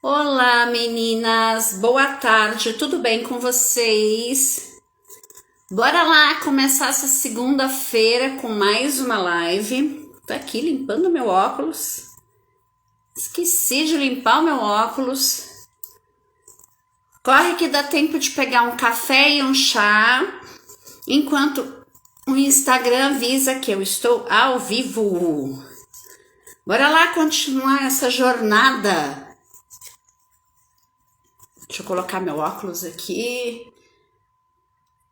Olá, meninas! Boa tarde, tudo bem com vocês? Bora lá começar essa segunda-feira com mais uma live. Tô aqui limpando meu óculos. Esqueci de limpar o meu óculos. Corre que dá tempo de pegar um café e um chá, enquanto o Instagram avisa que eu estou ao vivo. Bora lá continuar essa jornada. Deixa eu colocar meu óculos aqui.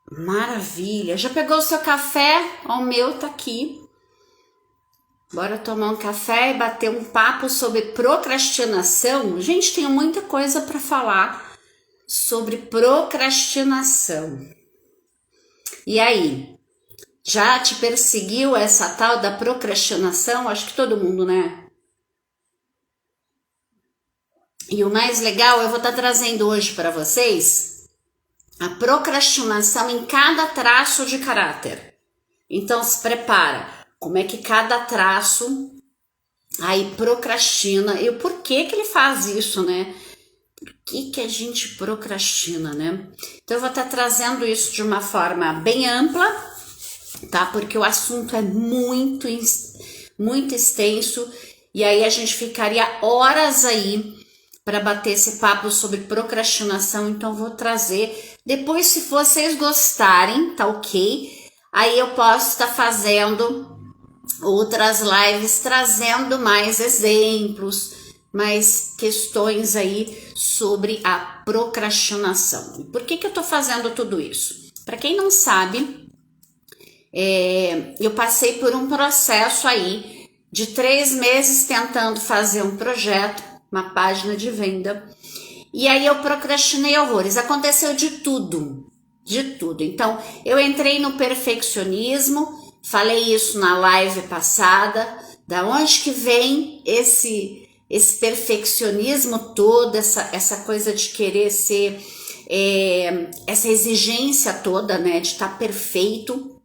Maravilha! Já pegou o seu café? O meu tá aqui. Bora tomar um café e bater um papo sobre procrastinação. Gente, tenho muita coisa para falar sobre procrastinação. E aí? Já te perseguiu essa tal da procrastinação? Acho que todo mundo, né? E o mais legal, eu vou estar trazendo hoje para vocês a procrastinação em cada traço de caráter. Então se prepara, como é que cada traço aí procrastina e o porquê que ele faz isso, né? Por que a gente procrastina, né? Então eu vou estar trazendo isso de uma forma bem ampla, tá? Porque o assunto é muito extenso e aí a gente ficaria horas aí para bater esse papo sobre procrastinação, então vou trazer. Depois, se vocês gostarem, tá ok? Aí eu posso estar fazendo outras lives, trazendo mais exemplos, mais questões aí sobre a procrastinação. E por que eu tô fazendo tudo isso? Para quem não sabe, eu passei por um processo aí de 3 meses tentando fazer um projeto, uma página de venda, e aí eu procrastinei horrores, aconteceu de tudo. Então eu entrei no perfeccionismo, falei isso na live passada, da onde que vem esse perfeccionismo todo, essa coisa de querer ser, essa exigência toda, né, de estar perfeito.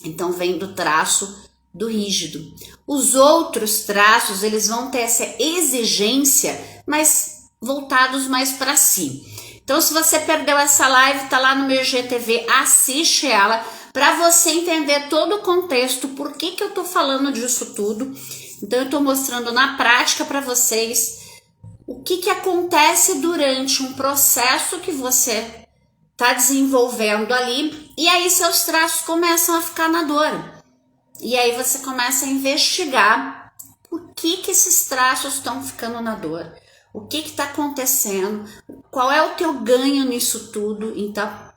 Então vem do traço do rígido. Os outros traços, eles vão ter essa exigência, mas voltados mais para si. Então, se você perdeu essa live, tá lá no meu IGTV, assiste ela para você entender todo o contexto, por que eu tô falando disso tudo. Então, eu tô mostrando na prática para vocês o que acontece durante um processo que você tá desenvolvendo ali, e aí seus traços começam a ficar na dor. E aí você começa a investigar por que esses traços estão ficando na dor, o que está acontecendo, qual é o teu ganho nisso tudo, em tá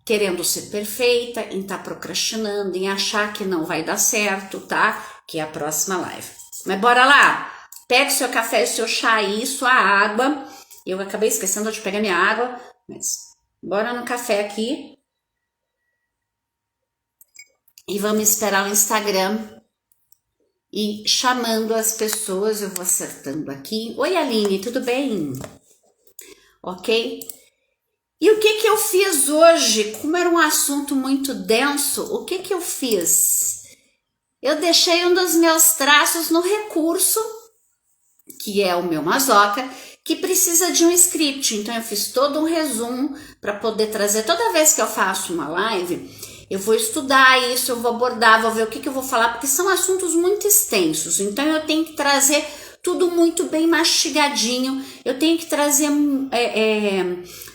querendo ser perfeita, em tá procrastinando, em achar que não vai dar certo, tá? Que é a próxima live. Mas bora lá! Pega o seu café, o seu chá e sua água. Eu acabei esquecendo de pegar minha água, mas bora no café aqui. E vamos esperar o Instagram e chamando as pessoas. Eu vou acertando aqui. Oi, Aline, tudo bem? Ok? E o que eu fiz hoje? Como era um assunto muito denso, o que eu fiz? Eu deixei um dos meus traços no recurso, que é o meu Mazoca, que precisa de um script. Então eu fiz todo um resumo para poder trazer. Toda vez que eu faço uma live, eu vou estudar isso, eu vou abordar, vou ver o que eu vou falar, porque são assuntos muito extensos. Então eu tenho que trazer tudo muito bem mastigadinho, eu tenho que trazer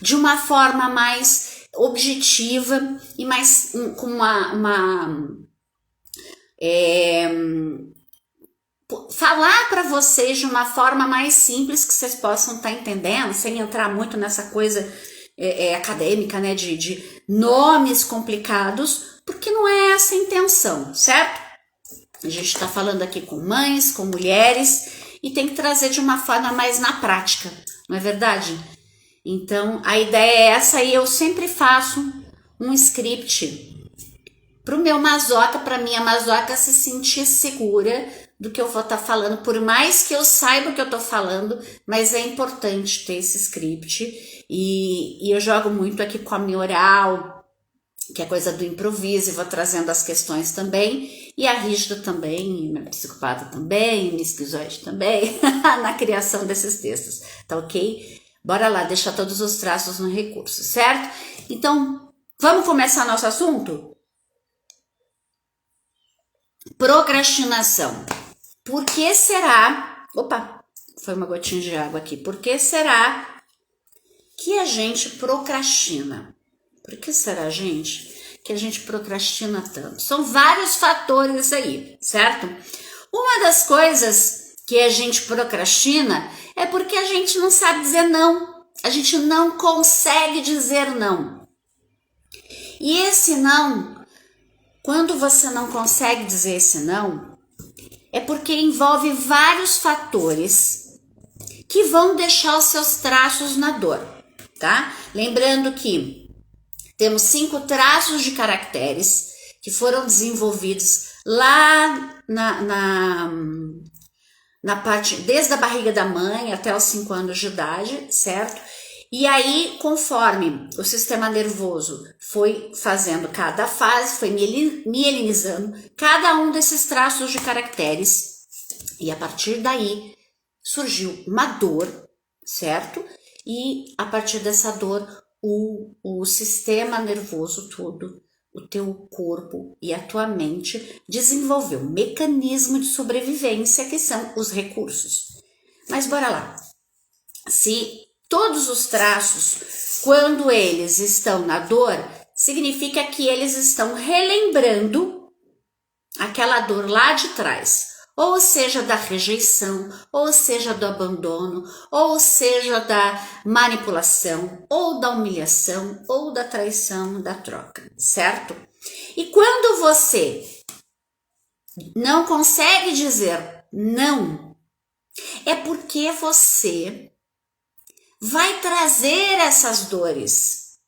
de uma forma mais objetiva e mais com falar para vocês de uma forma mais simples que vocês possam estar entendendo, sem entrar muito nessa coisa acadêmica, né, de nomes complicados, porque não é essa a intenção, certo? A gente está falando aqui com mães, com mulheres, e tem que trazer de uma forma mais na prática, não é verdade? Então, a ideia é essa, e eu sempre faço um script para o meu Mazoca, para minha Mazoca se sentir segura do que eu vou estar falando, por mais que eu saiba o que eu estou falando, mas é importante ter esse script, e eu jogo muito aqui com a minha oral, que é coisa do improviso, e vou trazendo as questões também, e a rígida também, a psicopata também, a esquizoide também, na criação desses textos, tá ok? Bora lá, deixar todos os traços no recurso, certo? Então, vamos começar nosso assunto? Procrastinação. Por que será... Opa, foi uma gotinha de água aqui. Por que será que a gente procrastina? Por que será, gente, que a gente procrastina tanto? São vários fatores aí, certo? Uma das coisas que a gente procrastina é porque a gente não sabe dizer não. A gente não consegue dizer não. E esse não, quando você não consegue dizer esse não, é porque envolve vários fatores que vão deixar os seus traços na dor, tá? Lembrando que temos 5 traços de caracteres que foram desenvolvidos lá na parte, desde a barriga da mãe até os 5 anos de idade, certo? E aí, conforme o sistema nervoso foi fazendo cada fase, foi mielinizando cada um desses traços de caracteres, e a partir daí surgiu uma dor, certo? E a partir dessa dor, o sistema nervoso todo, o teu corpo e a tua mente desenvolveu um mecanismo de sobrevivência que são os recursos. Mas bora lá. Se todos os traços, quando eles estão na dor, significa que eles estão relembrando aquela dor lá de trás. Ou seja, da rejeição, ou seja, do abandono, ou seja, da manipulação, ou da humilhação, ou da traição, da troca, certo? E quando você não consegue dizer não, é porque você vai trazer essas dores,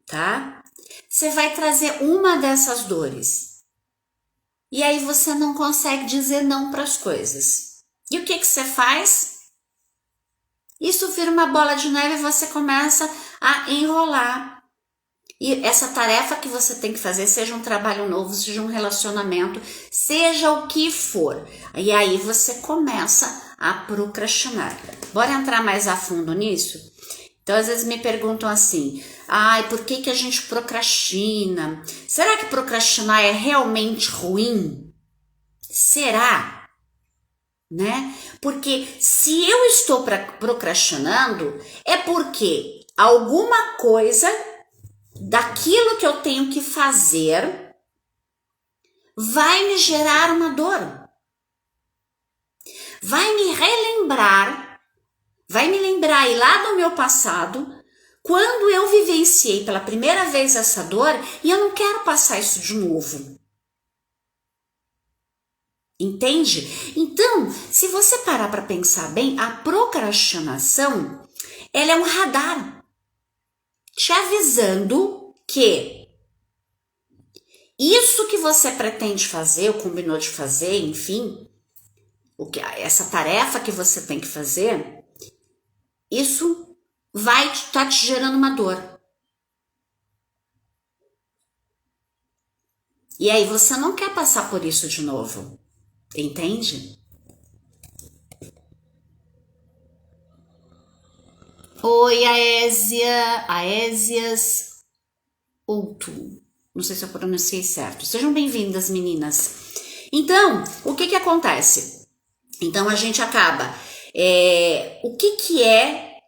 tá? Você vai trazer uma dessas dores. E aí você não consegue dizer não para as coisas. E o que você faz? Isso vira uma bola de neve e você começa a enrolar. E essa tarefa que você tem que fazer, seja um trabalho novo, seja um relacionamento, seja o que for. E aí você começa a procrastinar. Bora entrar mais a fundo nisso? Então, às vezes me perguntam assim, por que a gente procrastina? Será que procrastinar é realmente ruim? Será? Né? Porque se eu estou procrastinando, é porque alguma coisa daquilo que eu tenho que fazer vai me gerar uma dor. Vai me relembrar, vai me lembrar aí lá do meu passado, quando eu vivenciei pela primeira vez essa dor e eu não quero passar isso de novo. Entende? Então, se você parar para pensar bem, a procrastinação, ela é um radar te avisando que isso que você pretende fazer, ou combinou de fazer, enfim, essa tarefa que você tem que fazer, isso vai estar te gerando uma dor. E aí você não quer passar por isso de novo. Entende? Oi, Aésias Outu. Não sei se eu pronunciei certo. Sejam bem-vindas, meninas. Então, o que acontece? Então, a gente acaba... o que é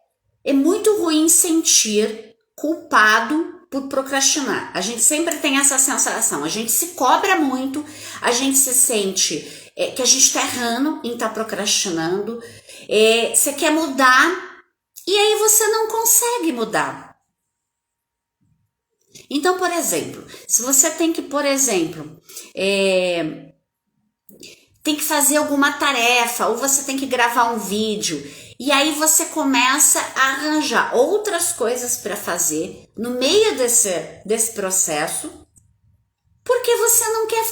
muito ruim sentir culpado por procrastinar. A gente sempre tem essa sensação. A gente se cobra muito, a gente se sente... que a gente está errando em estar procrastinando, você quer mudar e aí você não consegue mudar. Então, por exemplo, se você tem que, tem que fazer alguma tarefa ou você tem que gravar um vídeo e aí você começa a arranjar outras coisas para fazer no meio desse processo porque você não quer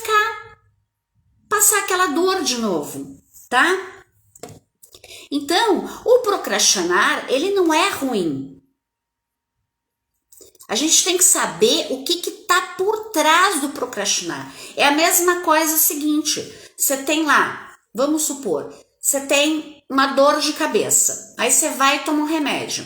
passar aquela dor de novo, tá? Então, o procrastinar, ele não é ruim. A gente tem que saber o que está por trás do procrastinar. É a mesma coisa o seguinte, você tem lá, vamos supor, você tem uma dor de cabeça, aí você vai e toma um remédio.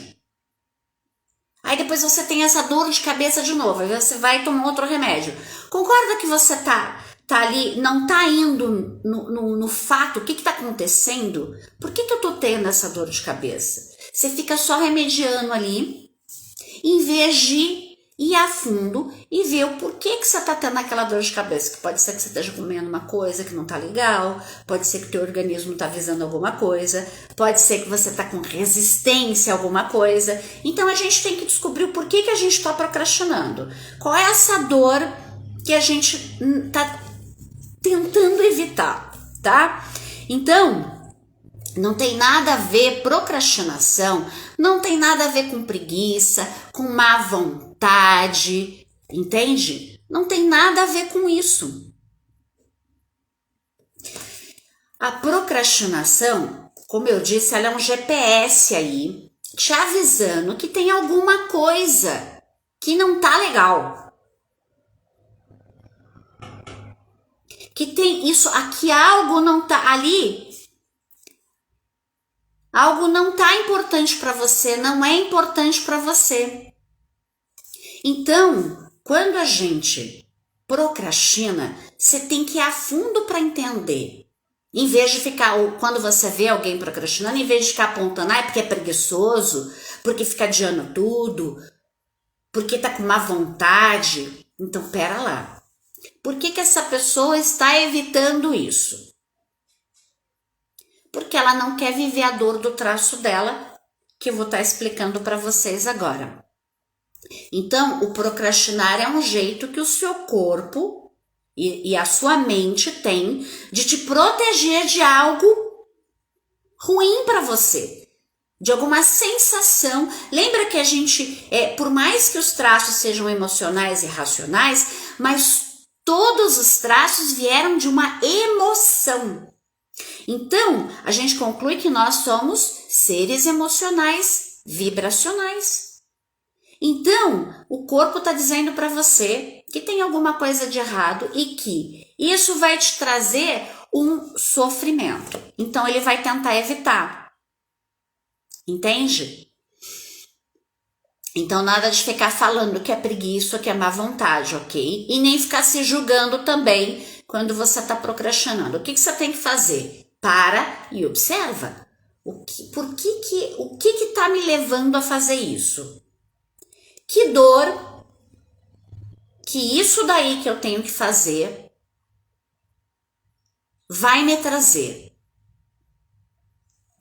Aí depois você tem essa dor de cabeça de novo, aí você vai e toma outro remédio. Concorda que você tá ali, não tá indo no fato, o que está acontecendo? Por que eu tô tendo essa dor de cabeça? Você fica só remediando ali, em vez de ir a fundo e ver o porquê que você está tendo aquela dor de cabeça. Que pode ser que você esteja comendo uma coisa que não está legal, pode ser que o teu organismo está visando alguma coisa, pode ser que você está com resistência a alguma coisa. Então a gente tem que descobrir o porquê que a gente está procrastinando. Qual é essa dor que a gente está tentando evitar, tá? Então, não tem nada a ver, procrastinação não tem nada a ver com preguiça, com má vontade, entende? Não tem nada a ver com isso. A procrastinação, como eu disse, ela é um GPS aí, te avisando que tem alguma coisa que não tá legal. Que tem isso, aqui algo não tá ali. Algo não tá importante para você, não é importante para você. Então, quando a gente procrastina, você tem que ir a fundo para entender. Em vez de ficar, quando você vê alguém procrastinando, em vez de ficar apontando, é porque é preguiçoso, porque fica adiando tudo, porque tá com má vontade. Então, pera lá. Por que essa pessoa está evitando isso? Porque ela não quer viver a dor do traço dela, que eu vou estar explicando para vocês agora. Então, o procrastinar é um jeito que o seu corpo e a sua mente tem de te proteger de algo ruim para você, de alguma sensação. Lembra que a gente, por mais que os traços sejam emocionais e racionais, mas todos os traços vieram de uma emoção. Então, a gente conclui que nós somos seres emocionais, vibracionais. Então, o corpo está dizendo para você que tem alguma coisa de errado e que isso vai te trazer um sofrimento. Então, ele vai tentar evitar. Entende? Então, nada de ficar falando que é preguiça, que é má vontade, ok? E nem ficar se julgando também quando você está procrastinando. O que você tem que fazer? Para e observa. O que está me levando a fazer isso? Que dor, que isso daí que eu tenho que fazer vai me trazer.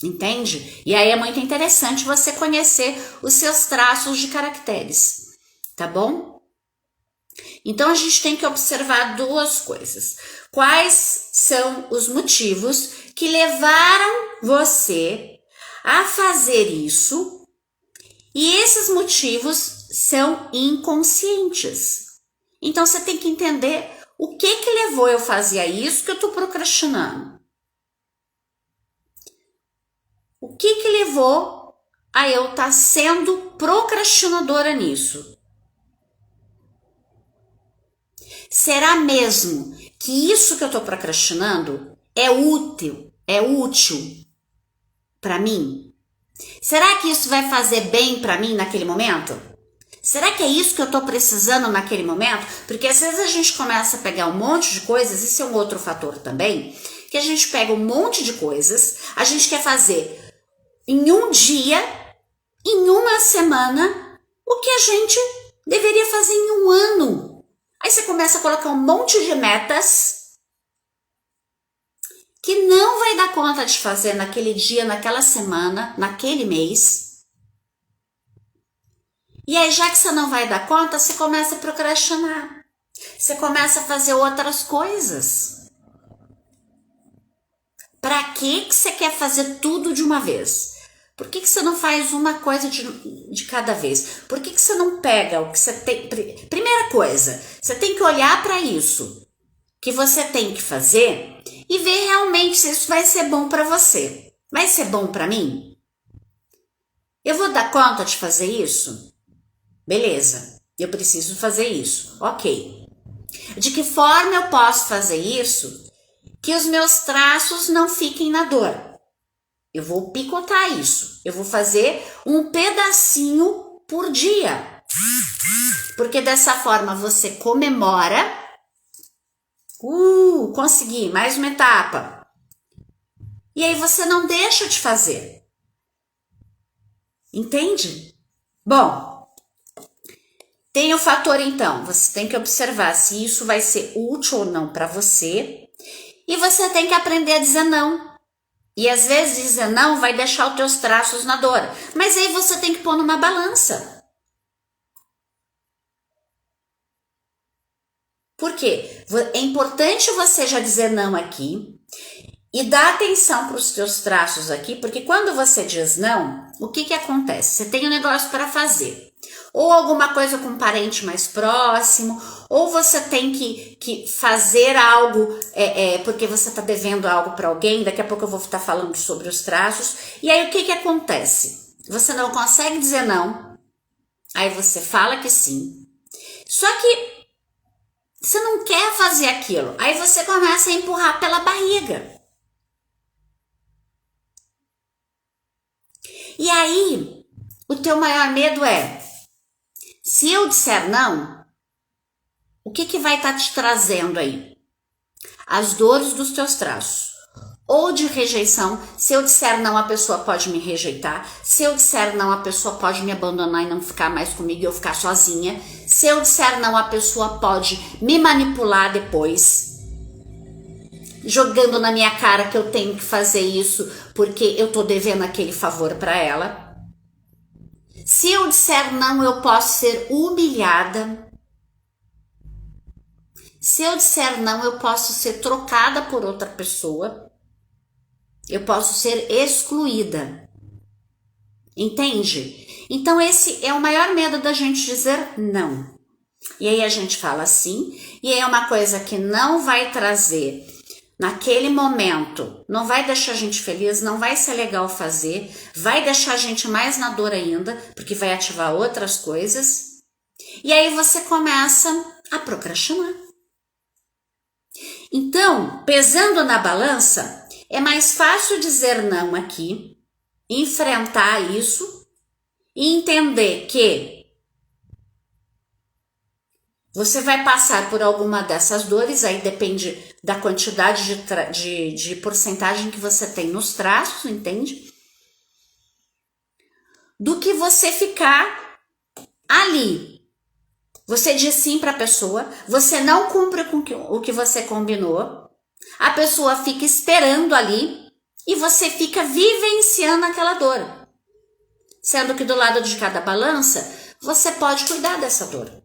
Entende? E aí é muito interessante você conhecer os seus traços de caracteres, tá bom? Então a gente tem que observar duas coisas. Quais são os motivos que levaram você a fazer isso? E esses motivos são inconscientes. Então você tem que entender o que levou eu a fazer isso que eu estou procrastinando. O que levou a eu estar sendo procrastinadora nisso? Será mesmo que isso que eu estou procrastinando é útil para mim? Será que isso vai fazer bem para mim naquele momento? Será que é isso que eu estou precisando naquele momento? Porque às vezes a gente começa a pegar um monte de coisas, isso é um outro fator também, que a gente pega um monte de coisas, a gente quer fazer em um dia, em uma semana, o que a gente deveria fazer em um ano. Aí você começa a colocar um monte de metas que não vai dar conta de fazer naquele dia, naquela semana, naquele mês. E aí, já que você não vai dar conta, você começa a procrastinar. Você começa a fazer outras coisas. Para que você quer fazer tudo de uma vez? Por que você não faz uma coisa de cada vez? Por que você não pega o que você tem? Primeira coisa, você tem que olhar para isso que você tem que fazer e ver realmente se isso vai ser bom para você. Vai ser bom para mim? Eu vou dar conta de fazer isso? Beleza. Eu preciso fazer isso. Ok. De que forma eu posso fazer isso que os meus traços não fiquem na dor? Eu vou picotar isso. Eu vou fazer um pedacinho por dia. Porque dessa forma você comemora. Consegui, mais uma etapa. E aí você não deixa de fazer. Entende? Bom, tem o fator então, você tem que observar se isso vai ser útil ou não para você. E você tem que aprender a dizer não. E às vezes dizer não vai deixar os teus traços na dor. Mas aí você tem que pôr numa balança. Por quê? É importante você já dizer não aqui e dar atenção para os teus traços aqui, porque quando você diz não, o que acontece? Você tem um negócio para fazer. Ou alguma coisa com um parente mais próximo, ou você tem que fazer algo porque você está devendo algo para alguém. Daqui a pouco eu vou estar falando sobre os traços. E aí o que acontece? Você não consegue dizer não, aí você fala que sim, só que você não quer fazer aquilo, aí você começa a empurrar pela barriga. E aí, o teu maior medo é, se eu disser não, o que vai estar te trazendo aí? As dores dos teus traços. Ou de rejeição, se eu disser não, a pessoa pode me rejeitar. Se eu disser não, a pessoa pode me abandonar e não ficar mais comigo e eu ficar sozinha. Se eu disser não, a pessoa pode me manipular depois, jogando na minha cara que eu tenho que fazer isso porque eu tô devendo aquele favor para ela. Se eu disser não, eu posso ser humilhada. Se eu disser não, eu posso ser trocada por outra pessoa. Eu posso ser excluída. Entende? Então esse é o maior medo da gente dizer não. E aí a gente fala sim, e aí é uma coisa que não vai trazer naquele momento, não vai deixar a gente feliz, não vai ser legal fazer, vai deixar a gente mais na dor ainda, porque vai ativar outras coisas. E aí você começa a procrastinar. Então, pesando na balança, é mais fácil dizer não aqui, enfrentar isso e entender que você vai passar por alguma dessas dores, aí depende da quantidade de porcentagem que você tem nos traços, entende? Do que você ficar ali. Você diz sim para a pessoa, você não cumpre com o que você combinou, a pessoa fica esperando ali e você fica vivenciando aquela dor. Sendo que do lado de cada balança, você pode cuidar dessa dor.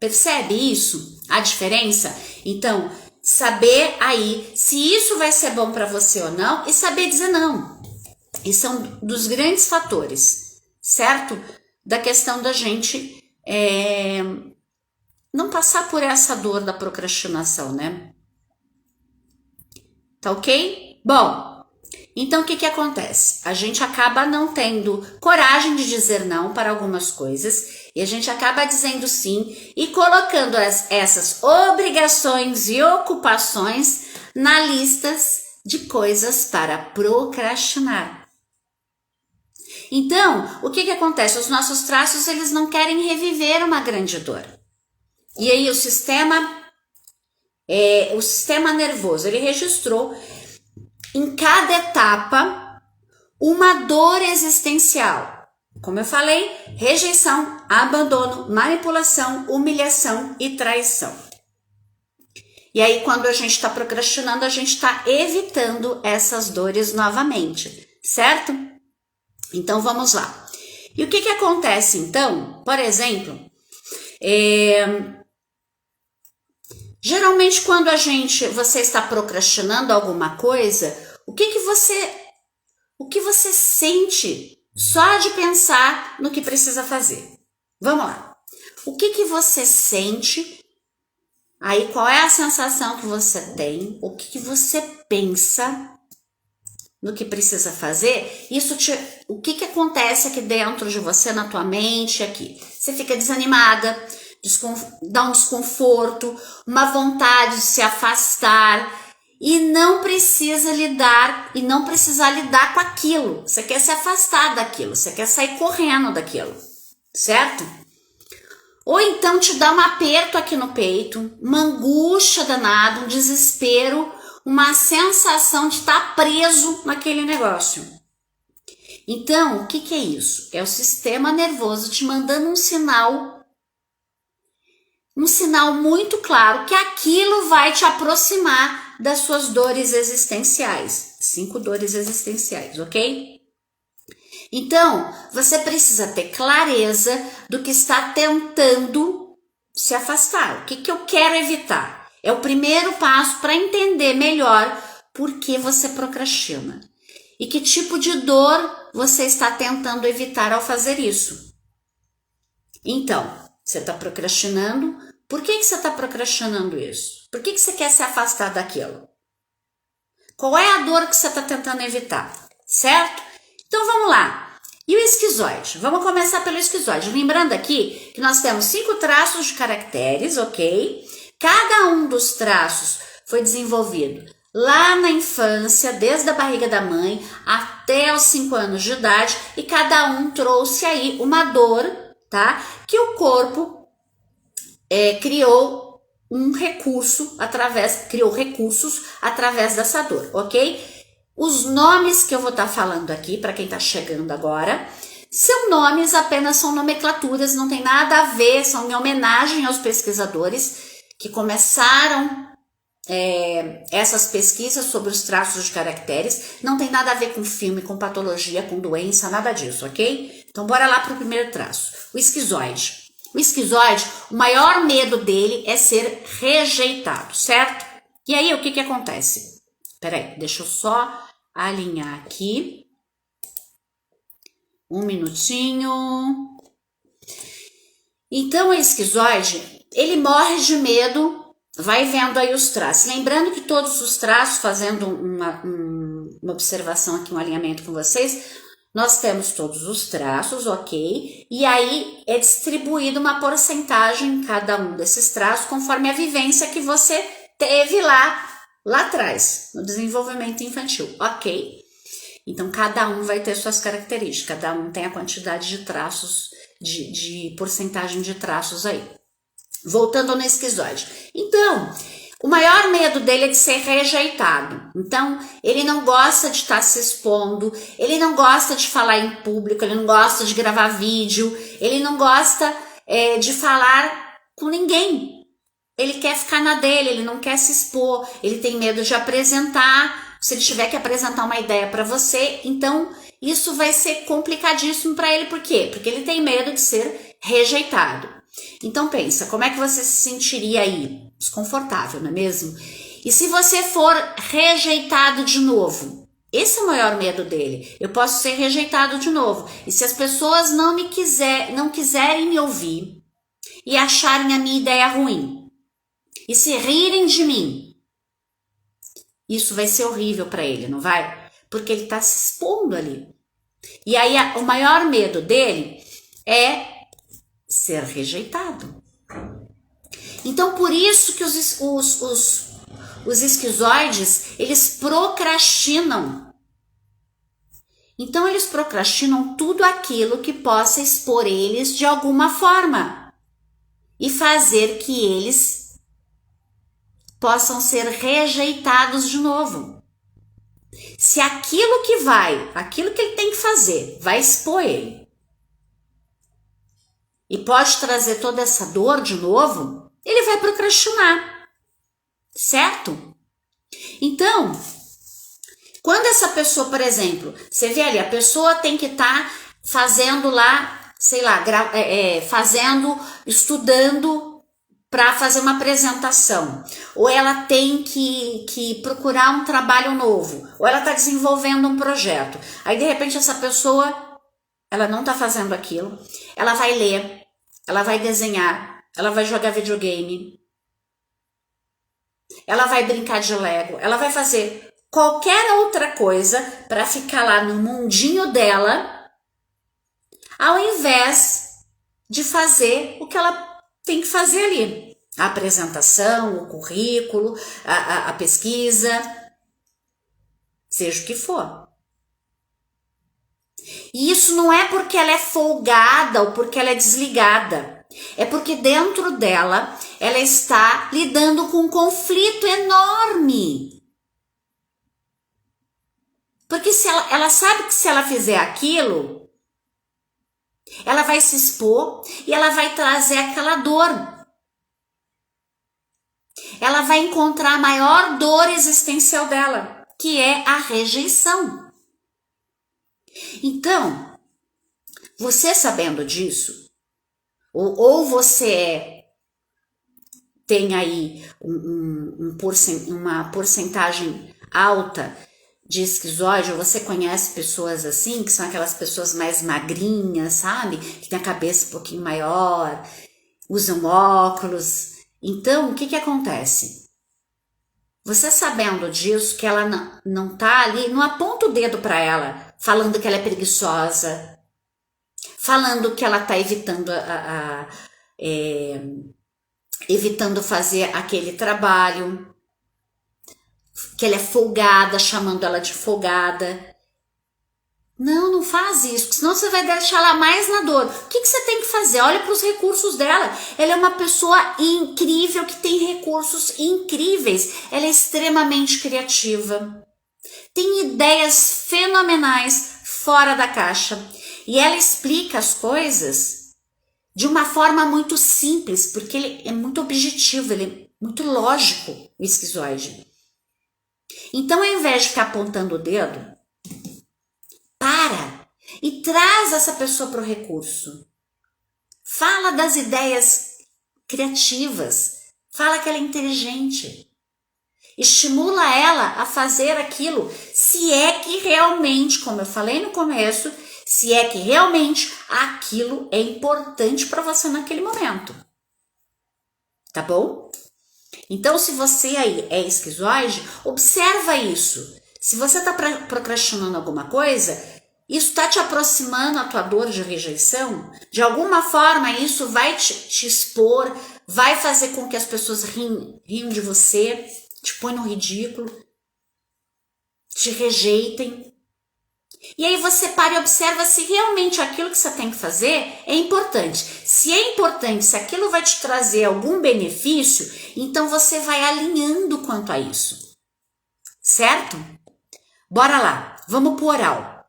Percebe isso? A diferença? Então, saber aí se isso vai ser bom para você ou não e saber dizer não. Isso é um dos grandes fatores, certo? Da questão da gente não passar por essa dor da procrastinação, né? Tá ok? Bom, então o que acontece? A gente acaba não tendo coragem de dizer não para algumas coisas e a gente acaba dizendo sim e colocando essas obrigações e ocupações na lista de coisas para procrastinar. Então, o que acontece? Os nossos traços, eles não querem reviver uma grande dor. E aí o sistema nervoso, ele registrou em cada etapa uma dor existencial. Como eu falei, rejeição, abandono, manipulação, humilhação e traição. E aí quando a gente está procrastinando, a gente está evitando essas dores novamente, certo? Então vamos lá. E o que acontece então? Por exemplo, geralmente quando você está procrastinando alguma coisa, o que você sente só de pensar no que precisa fazer? Vamos lá. O que você sente? Aí qual é a sensação que você tem? O que você pensa no que precisa fazer, o que acontece aqui dentro de você, na tua mente aqui? Você fica desanimada, dá um desconforto, uma vontade de se afastar e não precisar lidar com aquilo. Você quer se afastar daquilo, você quer sair correndo daquilo, certo? Ou então te dá um aperto aqui no peito, uma angústia danada, um desespero, uma sensação de estar preso naquele negócio. Então, o que é isso? É o sistema nervoso te mandando um sinal muito claro que aquilo vai te aproximar das suas dores existenciais. 5 dores existenciais, ok? Então, você precisa ter clareza do que está tentando se afastar. O que eu quero evitar? É o primeiro passo para entender melhor por que você procrastina. E que tipo de dor você está tentando evitar ao fazer isso. Então, você está procrastinando. Por que você está procrastinando isso? Por que você quer se afastar daquilo? Qual é a dor que você está tentando evitar? Certo? Então vamos lá. E o esquizoide? Vamos começar pelo esquizoide. Lembrando aqui que nós temos 5 traços de caracteres, ok? Cada um dos traços foi desenvolvido lá na infância, desde a barriga da mãe até os 5 anos de idade, e cada um trouxe aí uma dor, tá? Que o corpo criou recursos através dessa dor, ok? Os nomes que eu vou estar falando aqui, para quem está chegando agora, apenas são nomenclaturas, não tem nada a ver, são em homenagem aos pesquisadores que começaram essas pesquisas sobre os traços de caracteres, não tem nada a ver com filme, com patologia, com doença, nada disso, ok? Então bora lá para o primeiro traço, o esquizoide. O esquizoide, o maior medo dele é ser rejeitado, certo? E aí o que acontece? Peraí, deixa eu só alinhar aqui. Um minutinho. Então o esquizoide, ele morre de medo. Vai vendo aí os traços. Lembrando que todos os traços, fazendo uma observação aqui, um alinhamento com vocês, nós temos todos os traços, ok? E aí é distribuído uma porcentagem em cada um desses traços, conforme a vivência que você teve lá atrás, no desenvolvimento infantil, ok? Então, cada um vai ter suas características, cada um tem a quantidade de traços, de porcentagem de traços aí. Voltando no esquizoide. Então, o maior medo dele é de ser rejeitado. Então, ele não gosta de estar se expondo, ele não gosta de falar em público, ele não gosta de gravar vídeo, ele não gosta de falar com ninguém. Ele quer ficar na dele, ele não quer se expor, ele tem medo de apresentar. Se ele tiver que apresentar uma ideia para você, então isso vai ser complicadíssimo para ele. Por quê? Porque ele tem medo de ser rejeitado. Então pensa, como é que você se sentiria aí? Desconfortável, não é mesmo? E se você for rejeitado de novo? Esse é o maior medo dele. Eu posso ser rejeitado de novo. E se as pessoas não quiserem me ouvir e acharem a minha ideia ruim e se rirem de mim, isso vai ser horrível para ele, não vai? Porque ele está se expondo ali. E aí o maior medo dele é ser rejeitado. Então, por isso que os esquizoides, eles procrastinam. Então, eles procrastinam tudo aquilo que possa expor eles de alguma forma e fazer que eles possam ser rejeitados de novo. Se aquilo que ele tem que fazer, vai expor ele, e pode trazer toda essa dor de novo, ele vai procrastinar, certo? Então, quando essa pessoa, por exemplo, você vê ali, a pessoa tem que estar fazendo lá, sei lá, estudando para fazer uma apresentação, ou ela tem que procurar um trabalho novo, ou ela está desenvolvendo um projeto. Aí, de repente, essa pessoa, ela não está fazendo aquilo, ela vai ler, ela vai desenhar, ela vai jogar videogame, ela vai brincar de Lego, ela vai fazer qualquer outra coisa para ficar lá no mundinho dela, ao invés de fazer o que ela tem que fazer ali. A apresentação, o currículo, a pesquisa, seja o que for. E isso não é porque ela é folgada ou porque ela é desligada. É porque dentro dela, ela está lidando com um conflito enorme. Porque se ela sabe que se ela fizer aquilo, ela vai se expor e ela vai trazer aquela dor. Ela vai encontrar a maior dor existencial dela, que é a rejeição. Então, você sabendo disso, ou você tem aí uma porcentagem alta de esquizoide, ou você conhece pessoas assim, que são aquelas pessoas mais magrinhas, sabe? Que tem a cabeça um pouquinho maior, usam óculos. Então, o que acontece? Você sabendo disso, que ela não tá ali, não aponta o dedo para ela, falando que ela é preguiçosa, falando que ela tá evitando fazer aquele trabalho, que ela é folgada, chamando ela de folgada. Não faz isso, senão você vai deixar ela mais na dor. O que você tem que fazer? Olha para os recursos dela. Ela é uma pessoa incrível, que tem recursos incríveis. Ela é extremamente criativa. Tem ideias fenomenais fora da caixa. E ela explica as coisas de uma forma muito simples, porque ele é muito objetivo, ele é muito lógico, o esquizoide. Então, ao invés de ficar apontando o dedo, para e traz essa pessoa para o recurso. Fala das ideias criativas. Fala que ela é inteligente. Estimula ela a fazer aquilo, se é que realmente, como eu falei no começo, se é que realmente aquilo é importante para você naquele momento. Tá bom? Então, se você aí é esquizoide, observa isso. Se você está procrastinando alguma coisa, isso está te aproximando a tua dor de rejeição. De alguma forma, isso vai te expor, vai fazer com que as pessoas riam de você, te põem no ridículo, te rejeitem. E aí você para e observa se realmente aquilo que você tem que fazer é importante. Se é importante, se aquilo vai te trazer algum benefício, então você vai alinhando quanto a isso. Certo? Bora lá, vamos pro oral.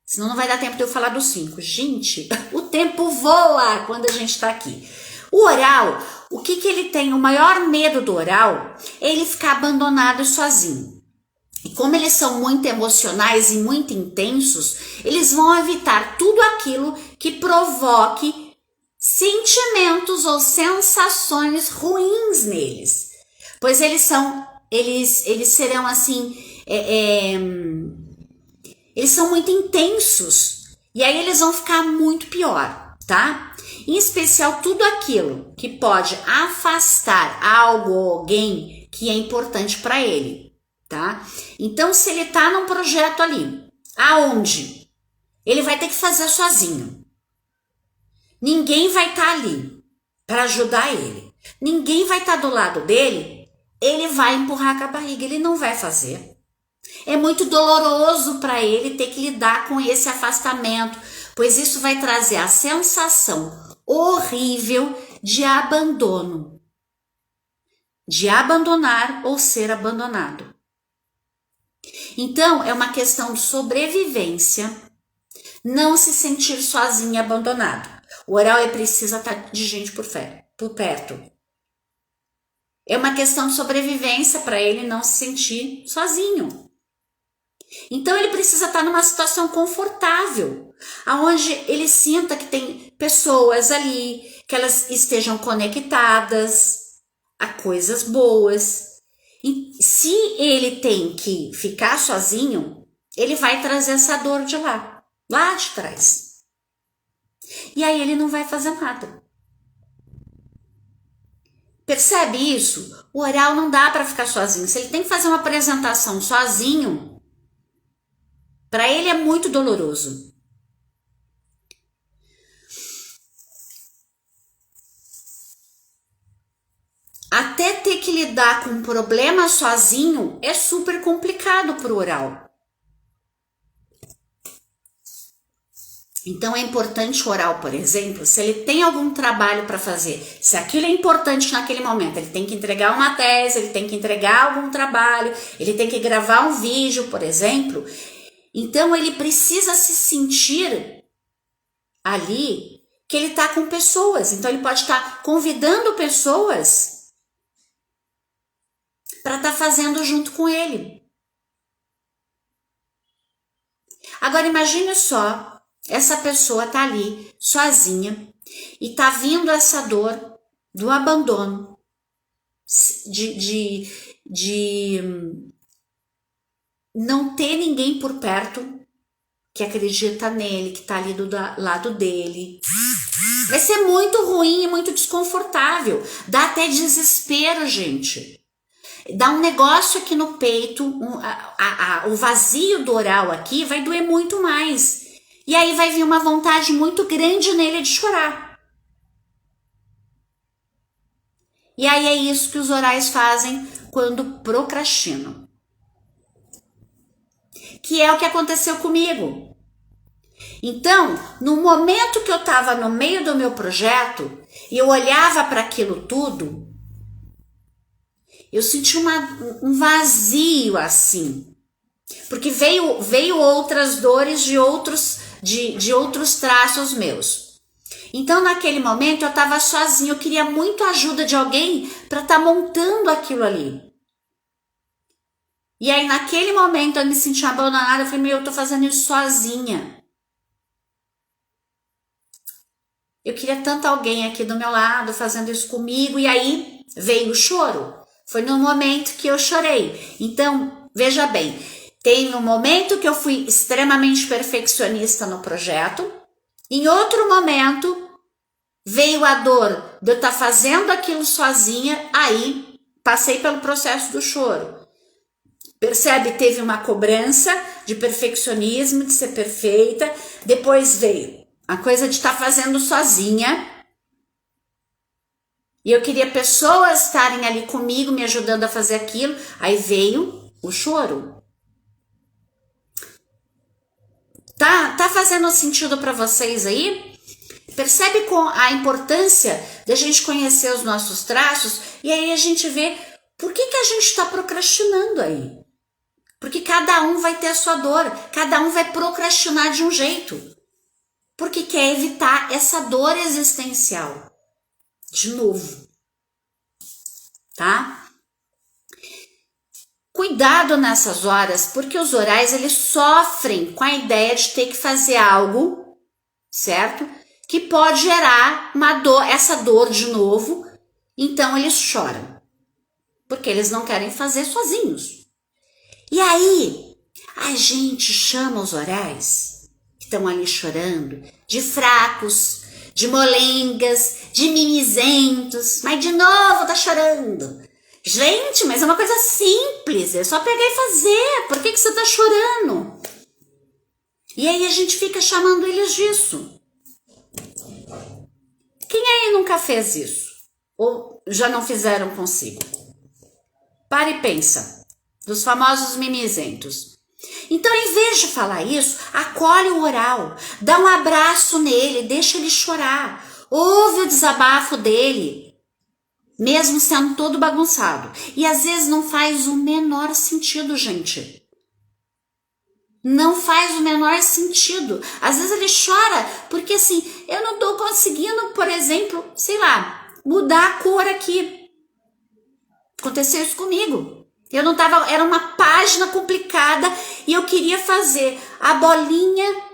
Senão não vai dar tempo de eu falar do 5. Gente, o tempo voa quando a gente tá aqui. O oral, o que ele tem? O maior medo do oral é ele ficar abandonado e sozinho. E como eles são muito emocionais e muito intensos, eles vão evitar tudo aquilo que provoque sentimentos ou sensações ruins neles. Pois eles serão assim... eles são muito intensos e aí eles vão ficar muito pior, tá? Em especial tudo aquilo que pode afastar algo ou alguém que é importante para ele, tá? Então, se ele tá num projeto ali, aonde ele vai ter que fazer sozinho, ninguém vai estar ali para ajudar ele, ninguém vai estar do lado dele, ele vai empurrar com a barriga, ele não vai fazer. É muito doloroso para ele ter que lidar com esse afastamento, pois isso vai trazer a sensação horrível de abandono, de abandonar ou ser abandonado. Então, é uma questão de sobrevivência, não se sentir sozinho e abandonado. O oral precisa estar de gente por perto. É uma questão de sobrevivência para ele não se sentir sozinho. Então ele precisa estar numa situação confortável, aonde ele sinta que tem pessoas ali, que elas estejam conectadas a coisas boas. E se ele tem que ficar sozinho, ele vai trazer essa dor de lá de trás. E aí ele não vai fazer nada. Percebe isso? O oral não dá para ficar sozinho. Se ele tem que fazer uma apresentação sozinho, para ele é muito doloroso. Até ter que lidar com um problema sozinho é super complicado para o oral. Então é importante o oral, por exemplo, se ele tem algum trabalho para fazer, se aquilo é importante naquele momento, ele tem que entregar uma tese, ele tem que entregar algum trabalho, ele tem que gravar um vídeo, por exemplo, então ele precisa se sentir ali que ele está com pessoas, então ele pode estar convidando pessoas para estar fazendo junto com ele. Agora imagine só, essa pessoa tá ali sozinha e tá vindo essa dor do abandono, de não ter ninguém por perto que acredita nele, que tá ali do lado dele. Vai ser muito ruim e muito desconfortável. Dá até desespero, gente. Dá um negócio aqui no peito, o vazio do oral aqui vai doer muito mais. E aí vai vir uma vontade muito grande nele de chorar. E aí é isso que os orais fazem quando procrastinam. Que é o que aconteceu comigo. Então, no momento que eu estava no meio do meu projeto, e eu olhava para aquilo tudo, eu senti um vazio assim. Porque veio outras dores de outros traços meus. Então naquele momento eu estava sozinha, eu queria muito a ajuda de alguém para estar montando aquilo ali. E aí naquele momento eu me senti abandonada, eu falei, eu tô fazendo isso sozinha. Eu queria tanto alguém aqui do meu lado fazendo isso comigo, e aí veio o choro. Foi no momento que eu chorei. Então, veja bem, tem um momento que eu fui extremamente perfeccionista no projeto. Em outro momento, veio a dor de eu estar fazendo aquilo sozinha. Aí, passei pelo processo do choro. Percebe? Teve uma cobrança de perfeccionismo, de ser perfeita. Depois veio a coisa de estar fazendo sozinha. E eu queria pessoas estarem ali comigo, me ajudando a fazer aquilo. Aí veio o choro. Tá fazendo sentido para vocês aí? Percebe com a importância da gente conhecer os nossos traços e aí a gente vê por que a gente está procrastinando aí. Porque cada um vai ter a sua dor, cada um vai procrastinar de um jeito. Porque quer evitar essa dor existencial. De novo. Tá? Cuidado nessas horas, porque os orais eles sofrem com a ideia de ter que fazer algo, certo? Que pode gerar uma dor, essa dor de novo. Então eles choram, porque eles não querem fazer sozinhos. E aí a gente chama os orais que estão ali chorando de fracos, de molengas, de mimizentos, mas de novo tá chorando. Gente, mas é uma coisa simples, é só pegar e fazer, por que você tá chorando? E aí a gente fica chamando eles disso. Quem aí nunca fez isso? Ou já não fizeram consigo? Para e pensa, dos famosos mimizentos. Então, em vez de falar isso, acolhe o oral, dá um abraço nele, deixa ele chorar, ouve o desabafo dele, mesmo sendo todo bagunçado. E às vezes não faz o menor sentido, gente. Não faz o menor sentido. Às vezes ele chora porque assim, eu não tô conseguindo, por exemplo, sei lá, mudar a cor aqui. Aconteceu isso comigo. Eu não tava, era uma página complicada e eu queria fazer a bolinha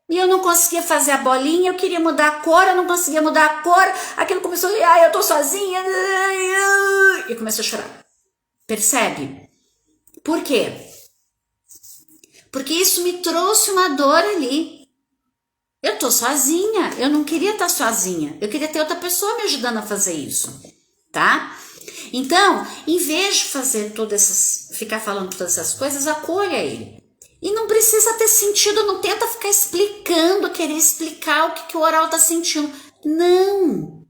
e eu não conseguia fazer a bolinha, eu queria mudar a cor, eu não conseguia mudar a cor, aquilo começou, eu tô sozinha, e eu comecei a chorar. Percebe? Por quê? Porque isso me trouxe uma dor ali. Eu tô sozinha, eu não queria estar sozinha, eu queria ter outra pessoa me ajudando a fazer isso. tá? Então, em vez de fazer ficar falando todas essas coisas, acolha ele. E não precisa ter sentido, não tenta ficar explicando, querer explicar o que o oral tá sentindo. Não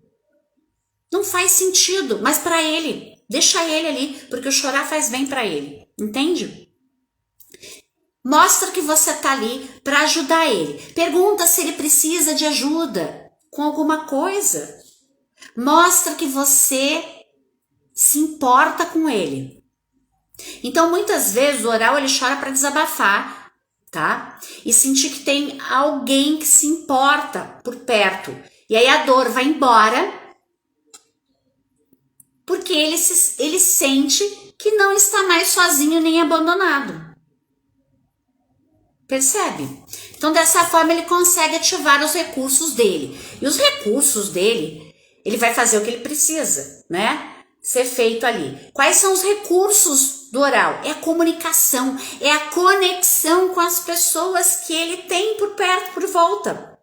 faz sentido, mas para ele, deixa ele ali, porque o chorar faz bem para ele, entende? Mostra que você tá ali para ajudar ele. Pergunta se ele precisa de ajuda com alguma coisa. Mostra que você se importa com ele. Então, muitas vezes, o oral ele chora para desabafar, tá? E sentir que tem alguém que se importa por perto. E aí a dor vai embora, porque ele sente que não está mais sozinho nem abandonado. Percebe? Então, dessa forma, ele consegue ativar os recursos dele. E os recursos dele, ele vai fazer o que ele precisa, né? Ser feito ali. Quais são os recursos do oral? É a comunicação, é a conexão com as pessoas que ele tem por perto, por volta.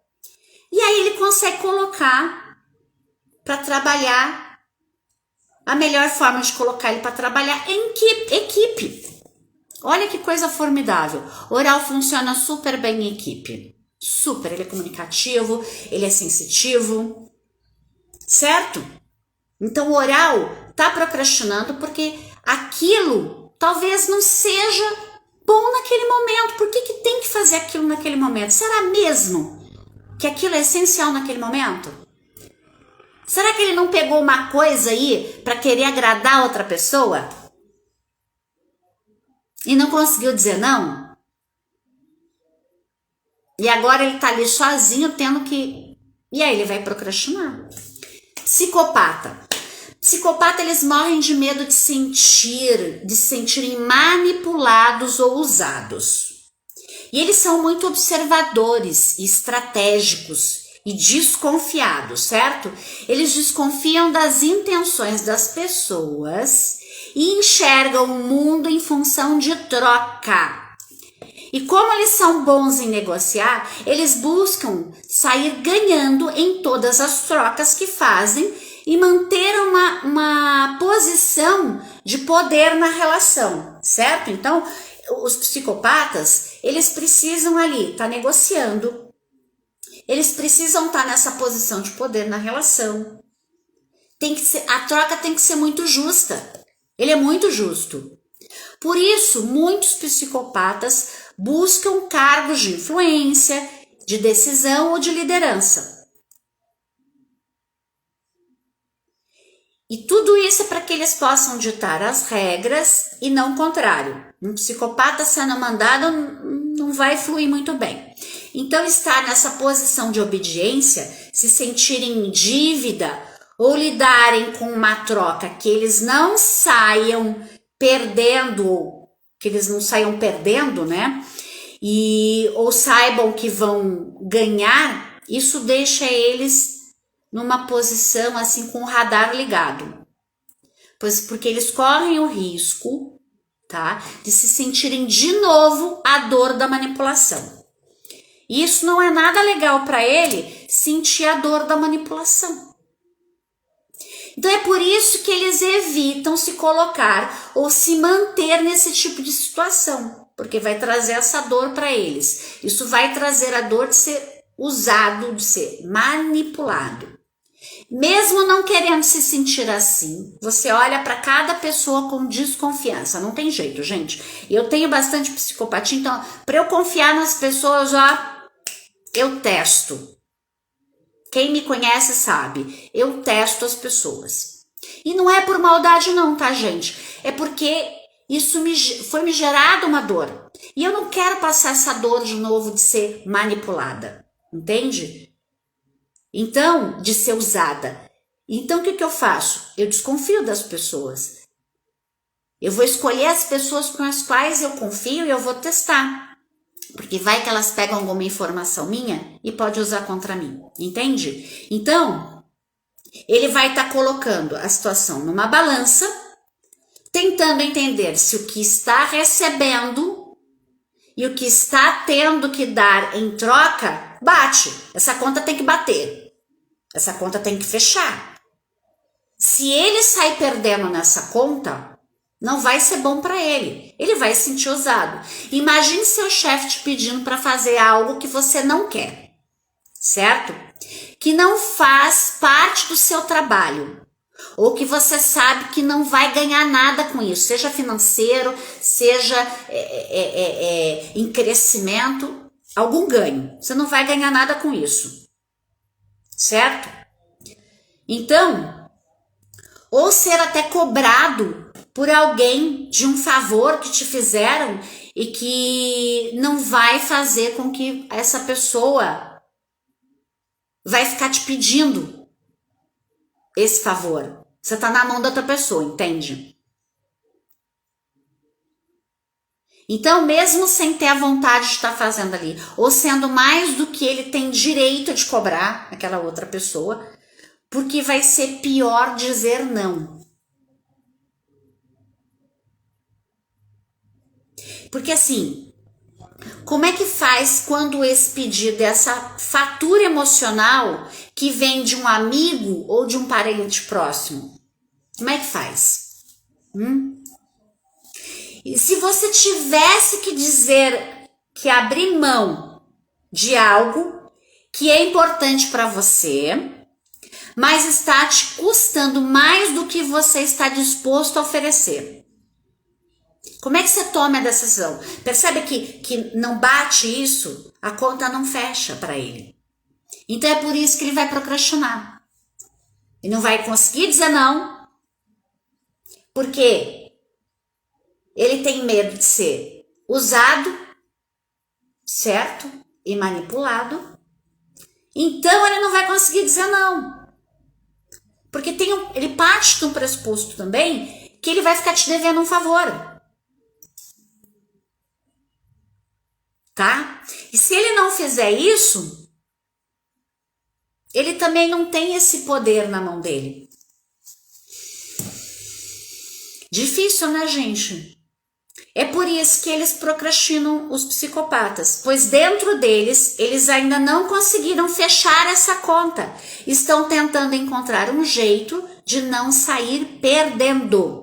E aí ele consegue colocar para trabalhar, a melhor forma de colocar ele para trabalhar em equipe. Olha que coisa formidável. O oral funciona super bem em equipe. Super, ele é comunicativo, ele é sensitivo, certo? Então o oral tá procrastinando porque aquilo talvez não seja bom naquele momento. Por que tem que fazer aquilo naquele momento? Será mesmo que aquilo é essencial naquele momento? Será que ele não pegou uma coisa aí para querer agradar outra pessoa? E não conseguiu dizer não? E agora ele tá ali sozinho tendo que... E aí ele vai procrastinar. Psicopata, eles morrem de medo de se sentirem manipulados ou usados. E eles são muito observadores e estratégicos e desconfiados, certo? Eles desconfiam das intenções das pessoas e enxergam o mundo em função de troca. E como eles são bons em negociar, eles buscam sair ganhando em todas as trocas que fazem e manter uma posição de poder na relação, certo? Então, os psicopatas, eles precisam ali estar negociando, eles precisam estar nessa posição de poder na relação. A troca tem que ser muito justa. Ele é muito justo. Por isso, muitos psicopatas buscam cargos de influência, de decisão ou de liderança. E tudo isso é para que eles possam ditar as regras e não o contrário. Um psicopata sendo mandado não vai fluir muito bem. Então, estar nessa posição de obediência, se sentirem em dívida ou lidarem com uma troca que eles não saiam perdendo, né? Ou saibam que vão ganhar, isso deixa eles numa posição assim com o radar ligado. Porque eles correm o risco, tá? De se sentirem de novo a dor da manipulação. E isso não é nada legal para ele sentir a dor da manipulação. Então é por isso que eles evitam se colocar ou se manter nesse tipo de situação, porque vai trazer essa dor para eles. Isso vai trazer a dor de ser usado, de ser manipulado. Mesmo não querendo se sentir assim, você olha para cada pessoa com desconfiança. Não tem jeito, gente. Eu tenho bastante psicopatia, então para eu confiar nas pessoas, eu testo. Quem me conhece sabe, eu testo as pessoas. E não é por maldade não, tá, gente? É porque isso foi me gerado uma dor. E eu não quero passar essa dor de novo de ser manipulada, entende? Então, de ser usada. Então, o que eu faço? Eu desconfio das pessoas. Eu vou escolher as pessoas com as quais eu confio e eu vou testar. Porque vai que elas pegam alguma informação minha e pode usar contra mim, entende? Então, ele vai estar colocando a situação numa balança, tentando entender se o que está recebendo e o que está tendo que dar em troca bate. Essa conta tem que bater. Essa conta tem que fechar. Se ele sair perdendo nessa conta, não vai ser bom para ele. Ele vai se sentir usado. Imagine seu chefe te pedindo para fazer algo que você não quer, certo? Que não faz parte do seu trabalho, ou que você sabe que não vai ganhar nada com isso, seja financeiro, seja em crescimento, algum ganho. Você não vai ganhar nada com isso, certo? Então, ou ser até cobrado por alguém de um favor que te fizeram e que não vai fazer com que essa pessoa vai ficar te pedindo esse favor. Você tá na mão da outra pessoa, entende? Então, mesmo sem ter a vontade de estar fazendo ali, ou sendo mais do que ele tem direito de cobrar aquela outra pessoa, porque vai ser pior dizer não. Porque assim, como é que faz quando esse pedido, essa fatura emocional que vem de um amigo ou de um parente próximo? Como é que faz? E se você tivesse que dizer que abrir mão de algo que é importante para você, mas está te custando mais do que você está disposto a oferecer, como é que você toma a decisão? Percebe que não bate isso, a conta não fecha para ele. Então é por isso que ele vai procrastinar. Ele não vai conseguir dizer não, porque ele tem medo de ser usado, certo? E manipulado. Então ele não vai conseguir dizer não. Porque ele parte de um pressuposto também que ele vai ficar te devendo um favor. Tá? E se ele não fizer isso, ele também não tem esse poder na mão dele. Difícil, né, gente? É por isso que eles procrastinam, os psicopatas, pois dentro deles, eles ainda não conseguiram fechar essa conta. Estão tentando encontrar um jeito de não sair perdendo.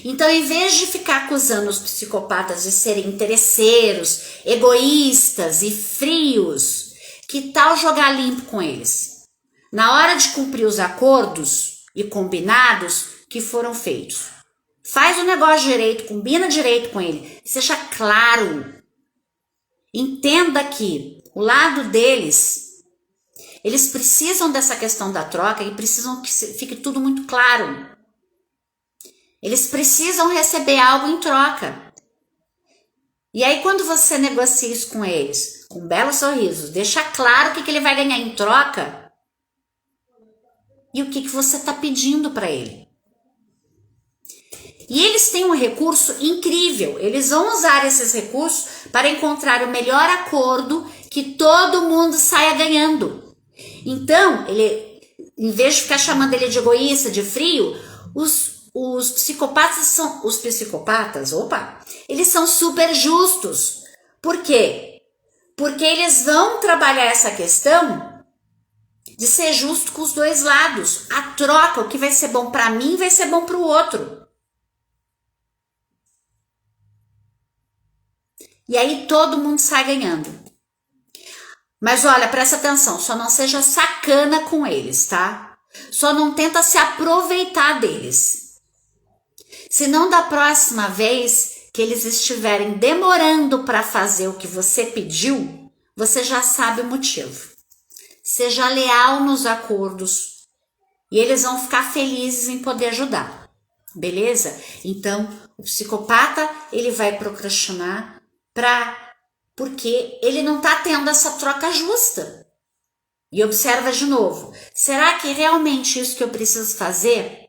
Então, em vez de ficar acusando os psicopatas de serem interesseiros, egoístas e frios, que tal jogar limpo com eles? Na hora de cumprir os acordos e combinados que foram feitos. Faz o negócio direito, combina direito com ele, seja claro. Entenda que o lado deles, eles precisam dessa questão da troca e precisam que fique tudo muito claro. Eles precisam receber algo em troca. E aí, quando você negocia isso com eles, com um belo sorriso, deixa claro o que ele vai ganhar em troca e o que você está pedindo para ele. E eles têm um recurso incrível. Eles vão usar esses recursos para encontrar o melhor acordo que todo mundo saia ganhando. Então, ele, em vez de ficar chamando ele de egoísta, de frio, os psicopatas eles são super justos. Por quê? Porque eles vão trabalhar essa questão de ser justo com os dois lados. A troca, o que vai ser bom para mim, vai ser bom para o outro. E aí todo mundo sai ganhando. Mas olha, presta atenção, só não seja sacana com eles, tá? Só não tenta se aproveitar deles. Senão, da próxima vez que eles estiverem demorando para fazer o que você pediu, você já sabe o motivo. Seja leal nos acordos e eles vão ficar felizes em poder ajudar, beleza? Então, o psicopata, ele vai procrastinar porque ele não está tendo essa troca justa. E observa de novo, será que realmente isso que eu preciso fazer?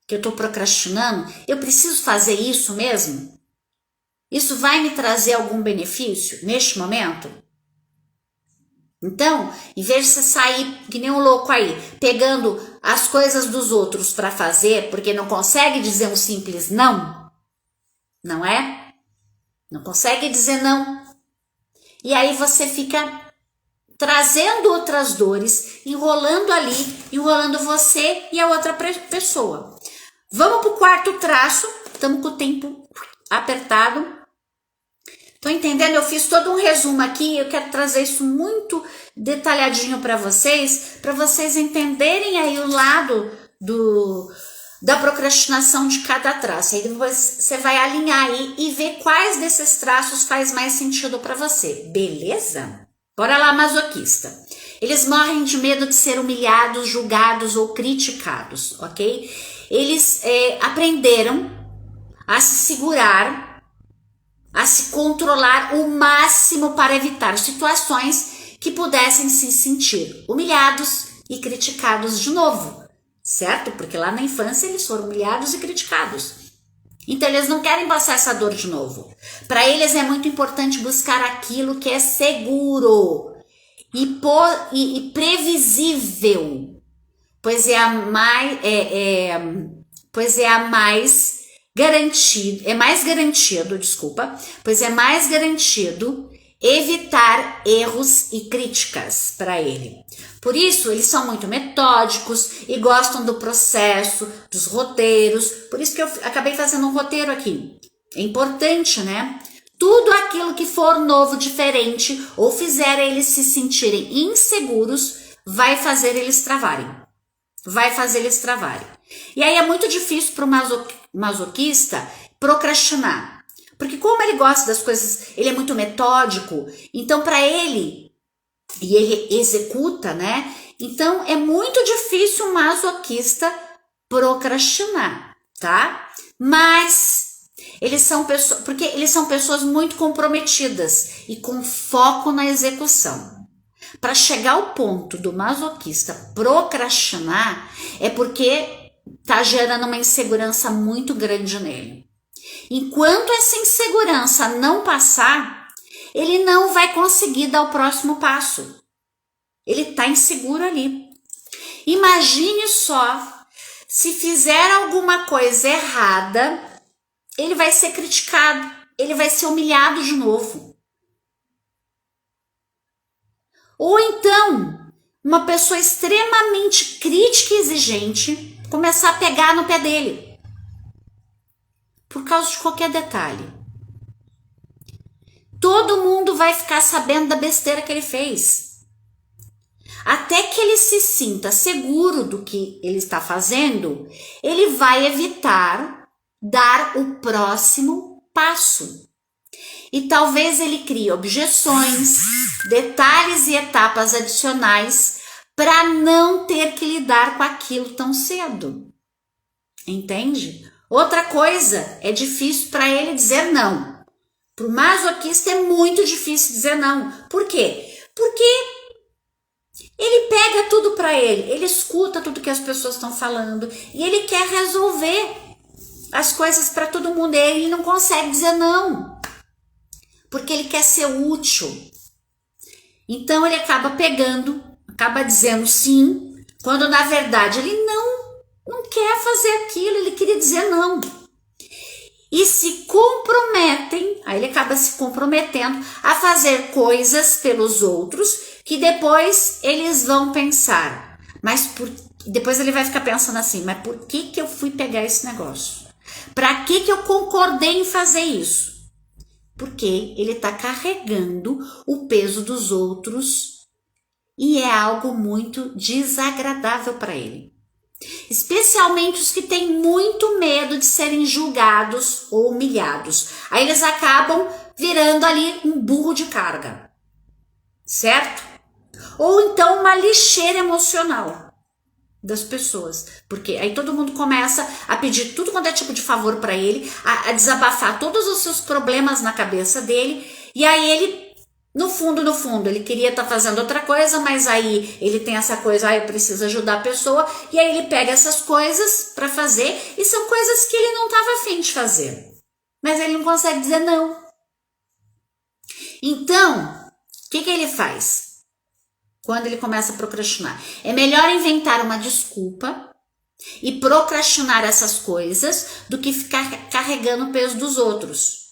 Que eu estou procrastinando, eu preciso fazer isso mesmo? Isso vai me trazer algum benefício neste momento? Então, em vez de você sair que nem um louco aí, pegando as coisas dos outros para fazer, porque não consegue dizer um simples não, não é? Não consegue dizer não. E aí você fica trazendo outras dores, enrolando ali, enrolando você e a outra pessoa. Vamos para o quarto traço, estamos com o tempo apertado. Estão entendendo? Eu fiz todo um resumo aqui, eu quero trazer isso muito detalhadinho para vocês entenderem aí o lado da procrastinação de cada traço. Aí depois você vai alinhar aí e ver quais desses traços faz mais sentido para você, beleza? Bora lá, masoquista. Eles morrem de medo de ser humilhados, julgados ou criticados, ok? Eles aprenderam a se segurar, a se controlar o máximo para evitar situações que pudessem se sentir humilhados e criticados de novo, certo? Porque lá na infância eles foram humilhados e criticados. Então eles não querem passar essa dor de novo. Para eles é muito importante buscar aquilo que é seguro e previsível, pois é mais garantido evitar erros e críticas para ele. Por isso, eles são muito metódicos e gostam do processo, dos roteiros. Por isso que eu acabei fazendo um roteiro aqui. É importante, né? Tudo aquilo que for novo, diferente ou fizer eles se sentirem inseguros, vai fazer eles travarem. E aí é muito difícil para o masoquista procrastinar. Porque como ele gosta das coisas, ele é muito metódico, então para ele, e ele executa, né? Então é muito difícil o masoquista procrastinar, tá? Mas eles são pessoas muito comprometidas e com foco na execução. Para chegar ao ponto do masoquista procrastinar, é porque tá gerando uma insegurança muito grande nele. Enquanto essa insegurança não passar, ele não vai conseguir dar o próximo passo. Ele tá inseguro ali. Imagine só, se fizer alguma coisa errada, ele vai ser criticado, ele vai ser humilhado de novo. Ou então, uma pessoa extremamente crítica e exigente começar a pegar no pé dele, por causa de qualquer detalhe. Todo mundo vai ficar sabendo da besteira que ele fez. Até que ele se sinta seguro do que ele está fazendo, ele vai evitar dar o próximo passo. E talvez ele crie objeções, detalhes e etapas adicionais para não ter que lidar com aquilo tão cedo. Entende? Outra coisa, é difícil para ele dizer não. Para o masoquista é muito difícil dizer não. Por quê? Porque ele pega tudo para ele escuta tudo que as pessoas estão falando e ele quer resolver as coisas para todo mundo. E ele não consegue dizer não, porque ele quer ser útil. Então ele acaba dizendo sim, quando na verdade ele não quer fazer aquilo, ele queria dizer não. E se comprometem, aí ele acaba se comprometendo a fazer coisas pelos outros que depois eles vão pensar. Depois ele vai ficar pensando assim, mas por que eu fui pegar esse negócio? Para que eu concordei em fazer isso? Porque ele está carregando o peso dos outros e é algo muito desagradável para ele. Especialmente os que têm muito medo de serem julgados ou humilhados. Aí eles acabam virando ali um burro de carga, certo? Ou então uma lixeira emocional das pessoas, porque aí todo mundo começa a pedir tudo quanto é tipo de favor para ele, a desabafar todos os seus problemas na cabeça dele, e aí ele no fundo, ele queria estar fazendo outra coisa, mas aí ele tem essa coisa, eu preciso ajudar a pessoa, e aí ele pega essas coisas para fazer, e são coisas que ele não estava afim de fazer, mas ele não consegue dizer não. Então, o que ele faz? Quando ele começa a procrastinar, é melhor inventar uma desculpa e procrastinar essas coisas do que ficar carregando o peso dos outros.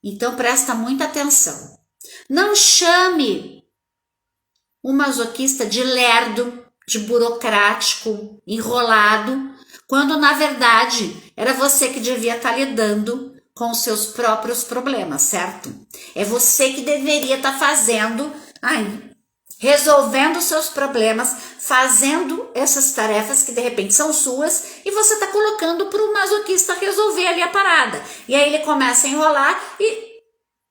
Então presta muita atenção. Não chame o masoquista de lerdo, de burocrático, enrolado, quando na verdade era você que devia estar lidando com os seus próprios problemas, certo? É você que deveria estar resolvendo os seus problemas, fazendo essas tarefas que de repente são suas e você está colocando para o masoquista resolver ali a parada. E aí ele começa a enrolar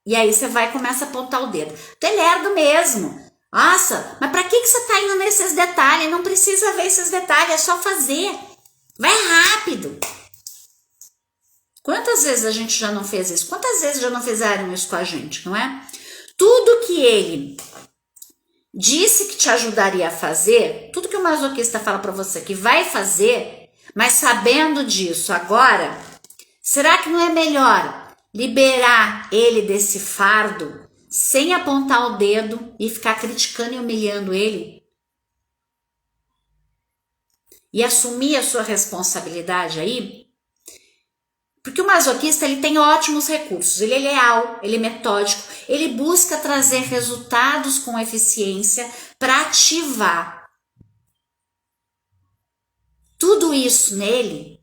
e aí você vai e começa a apontar o dedo. Tu é lerdo mesmo. Nossa, mas para que você está indo nesses detalhes? Não precisa ver esses detalhes, é só fazer. Vai rápido. Quantas vezes a gente já não fez isso? Quantas vezes já não fizeram isso com a gente, não é? Tudo que ele disse que te ajudaria a fazer, tudo que o masoquista fala para você que vai fazer, mas sabendo disso agora, será que não é melhor liberar ele desse fardo sem apontar o dedo e ficar criticando e humilhando ele? E assumir a sua responsabilidade aí? Porque o masoquista ele tem ótimos recursos, ele é leal, ele é metódico, ele busca trazer resultados com eficiência para ativar. Tudo isso nele,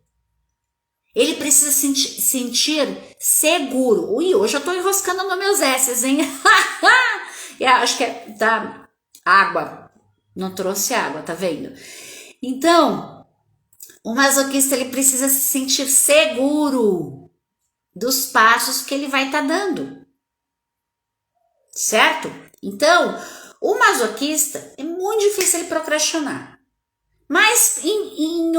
ele precisa sentir seguro. Ui, hoje eu tô enroscando nos meus S's, hein? Acho que é da água, não trouxe água, tá vendo? Então, o masoquista ele precisa se sentir seguro dos passos que ele vai estar dando, certo? Então, o masoquista é muito difícil ele procrastinar, mas em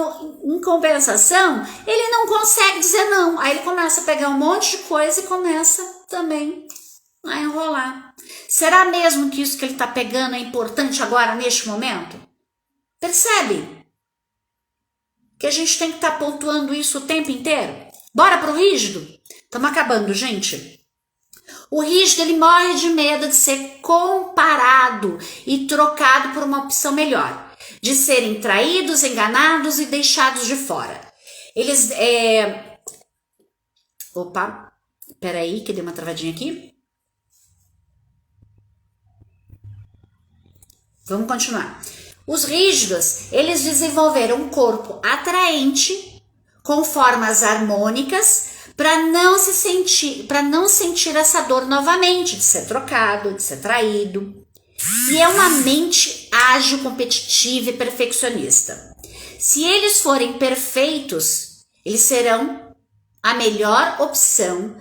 compensação, ele não consegue dizer não. Aí ele começa a pegar um monte de coisa e começa também a enrolar. Será mesmo que isso que ele está pegando é importante agora, neste momento? Percebe? Que a gente tem que estar pontuando isso o tempo inteiro. Bora pro rígido? Estamos acabando, gente. O rígido, ele morre de medo de ser comparado e trocado por uma opção melhor. De serem traídos, enganados e deixados de fora. Eles, Opa, peraí que deu uma travadinha aqui. Vamos continuar. Os rígidos, eles desenvolveram um corpo atraente, com formas harmônicas, para não sentir essa dor novamente, de ser trocado, de ser traído. E é uma mente ágil, competitiva e perfeccionista. Se eles forem perfeitos, eles serão a melhor opção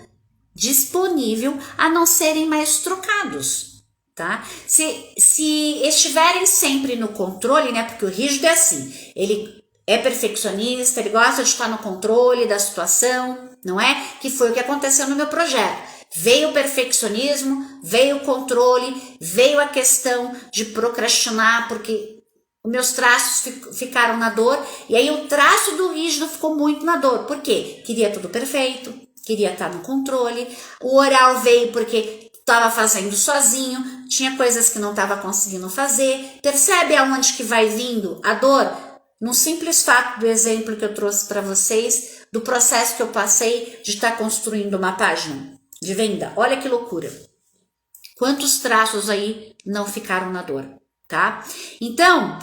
disponível a não serem mais trocados. Tá? Se estiverem sempre no controle, né? Porque o rígido é assim, ele é perfeccionista, ele gosta de estar no controle da situação, não é? Que foi o que aconteceu no meu projeto. Veio o perfeccionismo, veio o controle, veio a questão de procrastinar, porque os meus traços ficaram na dor, e aí o traço do rígido ficou muito na dor. Por quê? Queria tudo perfeito, queria estar no controle. O oral veio porque estava fazendo sozinho, tinha coisas que não estava conseguindo fazer. Percebe aonde que vai vindo a dor? Num simples fato do exemplo que eu trouxe para vocês, do processo que eu passei de estar construindo uma página de venda. Olha que loucura. Quantos traços aí não ficaram na dor, tá? Então,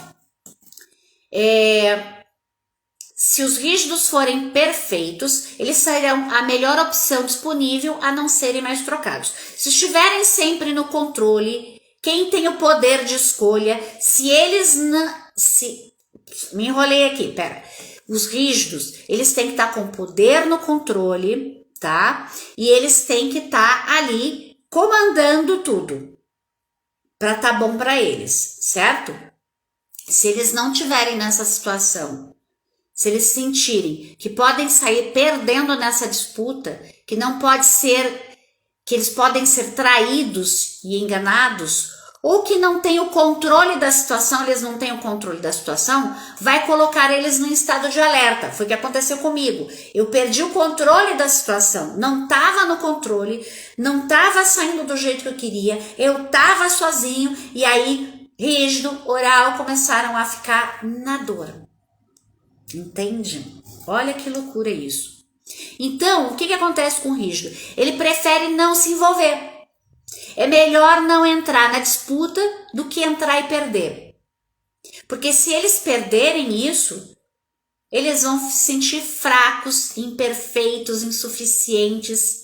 se os rígidos forem perfeitos, eles serão a melhor opção disponível a não serem mais trocados. Se estiverem sempre no controle, quem tem o poder de escolha, se eles não... Me enrolei aqui, pera. Os rígidos, eles têm que estar com poder no controle, tá? E eles têm que estar ali comandando tudo para tá bom para eles, certo? Se eles não tiverem nessa situação, se eles sentirem que podem sair perdendo nessa disputa, que não pode ser, que eles podem ser traídos e enganados, ou que não tem o controle da situação, eles não têm o controle da situação, vai colocar eles num estado de alerta. Foi o que aconteceu comigo. Eu perdi o controle da situação, não estava no controle, não estava saindo do jeito que eu queria, eu estava sozinho, e aí rígido, oral, começaram a ficar na dor. Entende? Olha que loucura isso. Então, o que acontece com o rígido? Ele prefere não se envolver. É melhor não entrar na disputa do que entrar e perder. Porque se eles perderem isso, eles vão se sentir fracos, imperfeitos, insuficientes.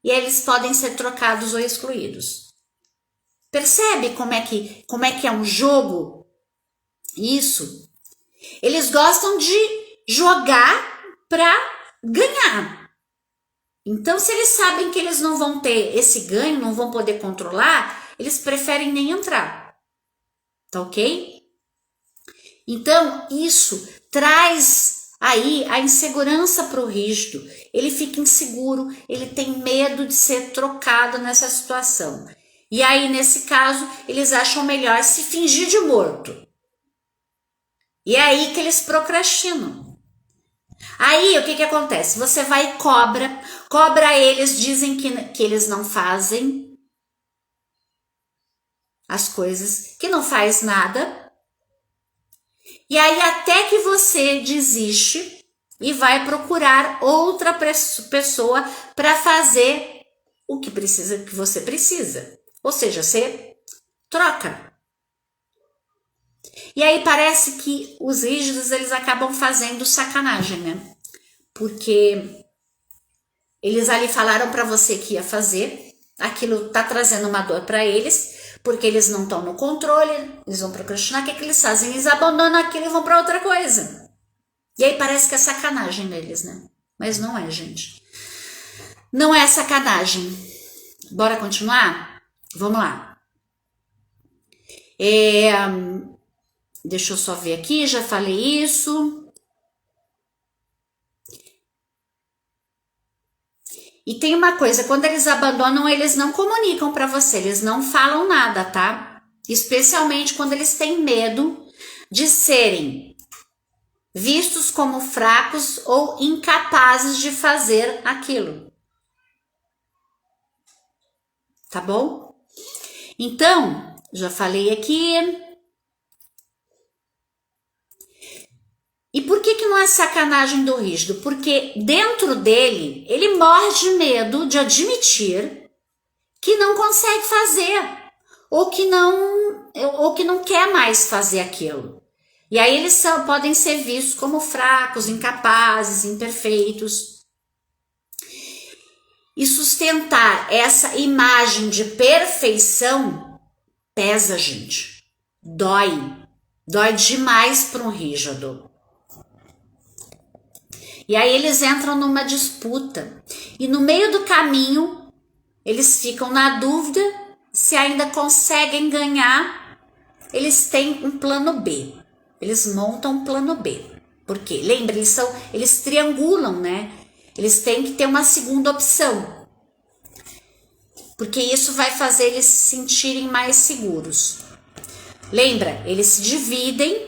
E eles podem ser trocados ou excluídos. Percebe como é que é um jogo? Isso. Eles gostam de jogar para ganhar. Então, se eles sabem que eles não vão ter esse ganho, não vão poder controlar, eles preferem nem entrar. Tá ok? Então, isso traz aí a insegurança para o rígido. Ele fica inseguro, ele tem medo de ser trocado nessa situação. E aí, nesse caso, eles acham melhor se fingir de morto. E é aí que eles procrastinam. Aí, o que acontece? Você vai e cobra eles, dizem que eles não fazem as coisas, que não faz nada. E aí, até que você desiste e vai procurar outra pessoa para fazer o que você precisa. Ou seja, você troca. E aí parece que os rígidos, eles acabam fazendo sacanagem, né? Porque eles ali falaram para você que ia fazer, aquilo tá trazendo uma dor para eles, porque eles não estão no controle, eles vão procrastinar, o que eles fazem? Eles abandonam aquilo e vão para outra coisa. E aí parece que é sacanagem neles, né? Mas não é, gente. Não é sacanagem. Bora continuar? Vamos lá. Deixa eu só ver aqui, já falei isso. E tem uma coisa, quando eles abandonam, eles não comunicam para você, eles não falam nada, tá? Especialmente quando eles têm medo de serem vistos como fracos ou incapazes de fazer aquilo. Tá bom? Então, já falei aqui. E por que não é sacanagem do rígido? Porque dentro dele, ele morre de medo de admitir que não consegue fazer, ou que não quer mais fazer aquilo. E aí eles podem ser vistos como fracos, incapazes, imperfeitos. E sustentar essa imagem de perfeição pesa, gente. Dói demais para um rígido. E aí eles entram numa disputa. E no meio do caminho, eles ficam na dúvida se ainda conseguem ganhar. Eles têm um plano B. Eles montam um plano B. Por quê? Lembra, eles triangulam, né? Eles têm que ter uma segunda opção. Porque isso vai fazer eles se sentirem mais seguros. Lembra, eles se dividem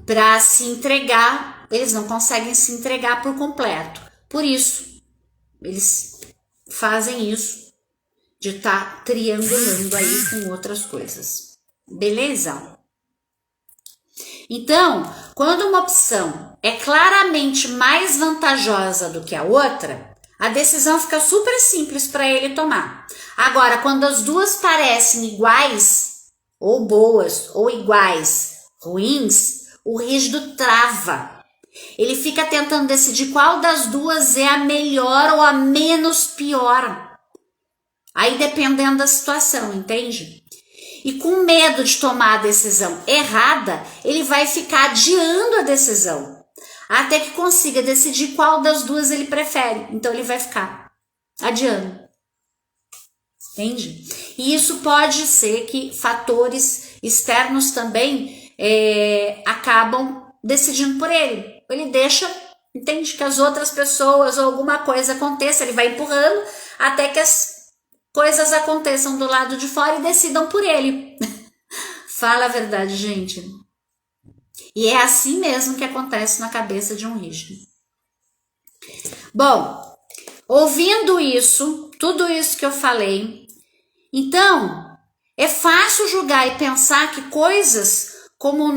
para se entregar. Eles não conseguem se entregar por completo. Por isso, eles fazem isso de estar triangulando aí com outras coisas. Beleza? Então, quando uma opção é claramente mais vantajosa do que a outra, a decisão fica super simples para ele tomar. Agora, quando as duas parecem iguais, ou boas, ou iguais, ruins, o rígido trava. Ele fica tentando decidir qual das duas é a melhor ou a menos pior. Aí dependendo da situação, entende? E com medo de tomar a decisão errada, ele vai ficar adiando a decisão, até que consiga decidir qual das duas ele prefere. Então ele vai ficar adiando. Entende? E isso pode ser que fatores externos também acabam decidindo por ele. Ele deixa, entende, que as outras pessoas ou alguma coisa aconteça, ele vai empurrando até que as coisas aconteçam do lado de fora e decidam por ele. Fala a verdade, gente. E é assim mesmo que acontece na cabeça de um rígido. Bom, ouvindo isso, tudo isso que eu falei, então é fácil julgar e pensar que coisas como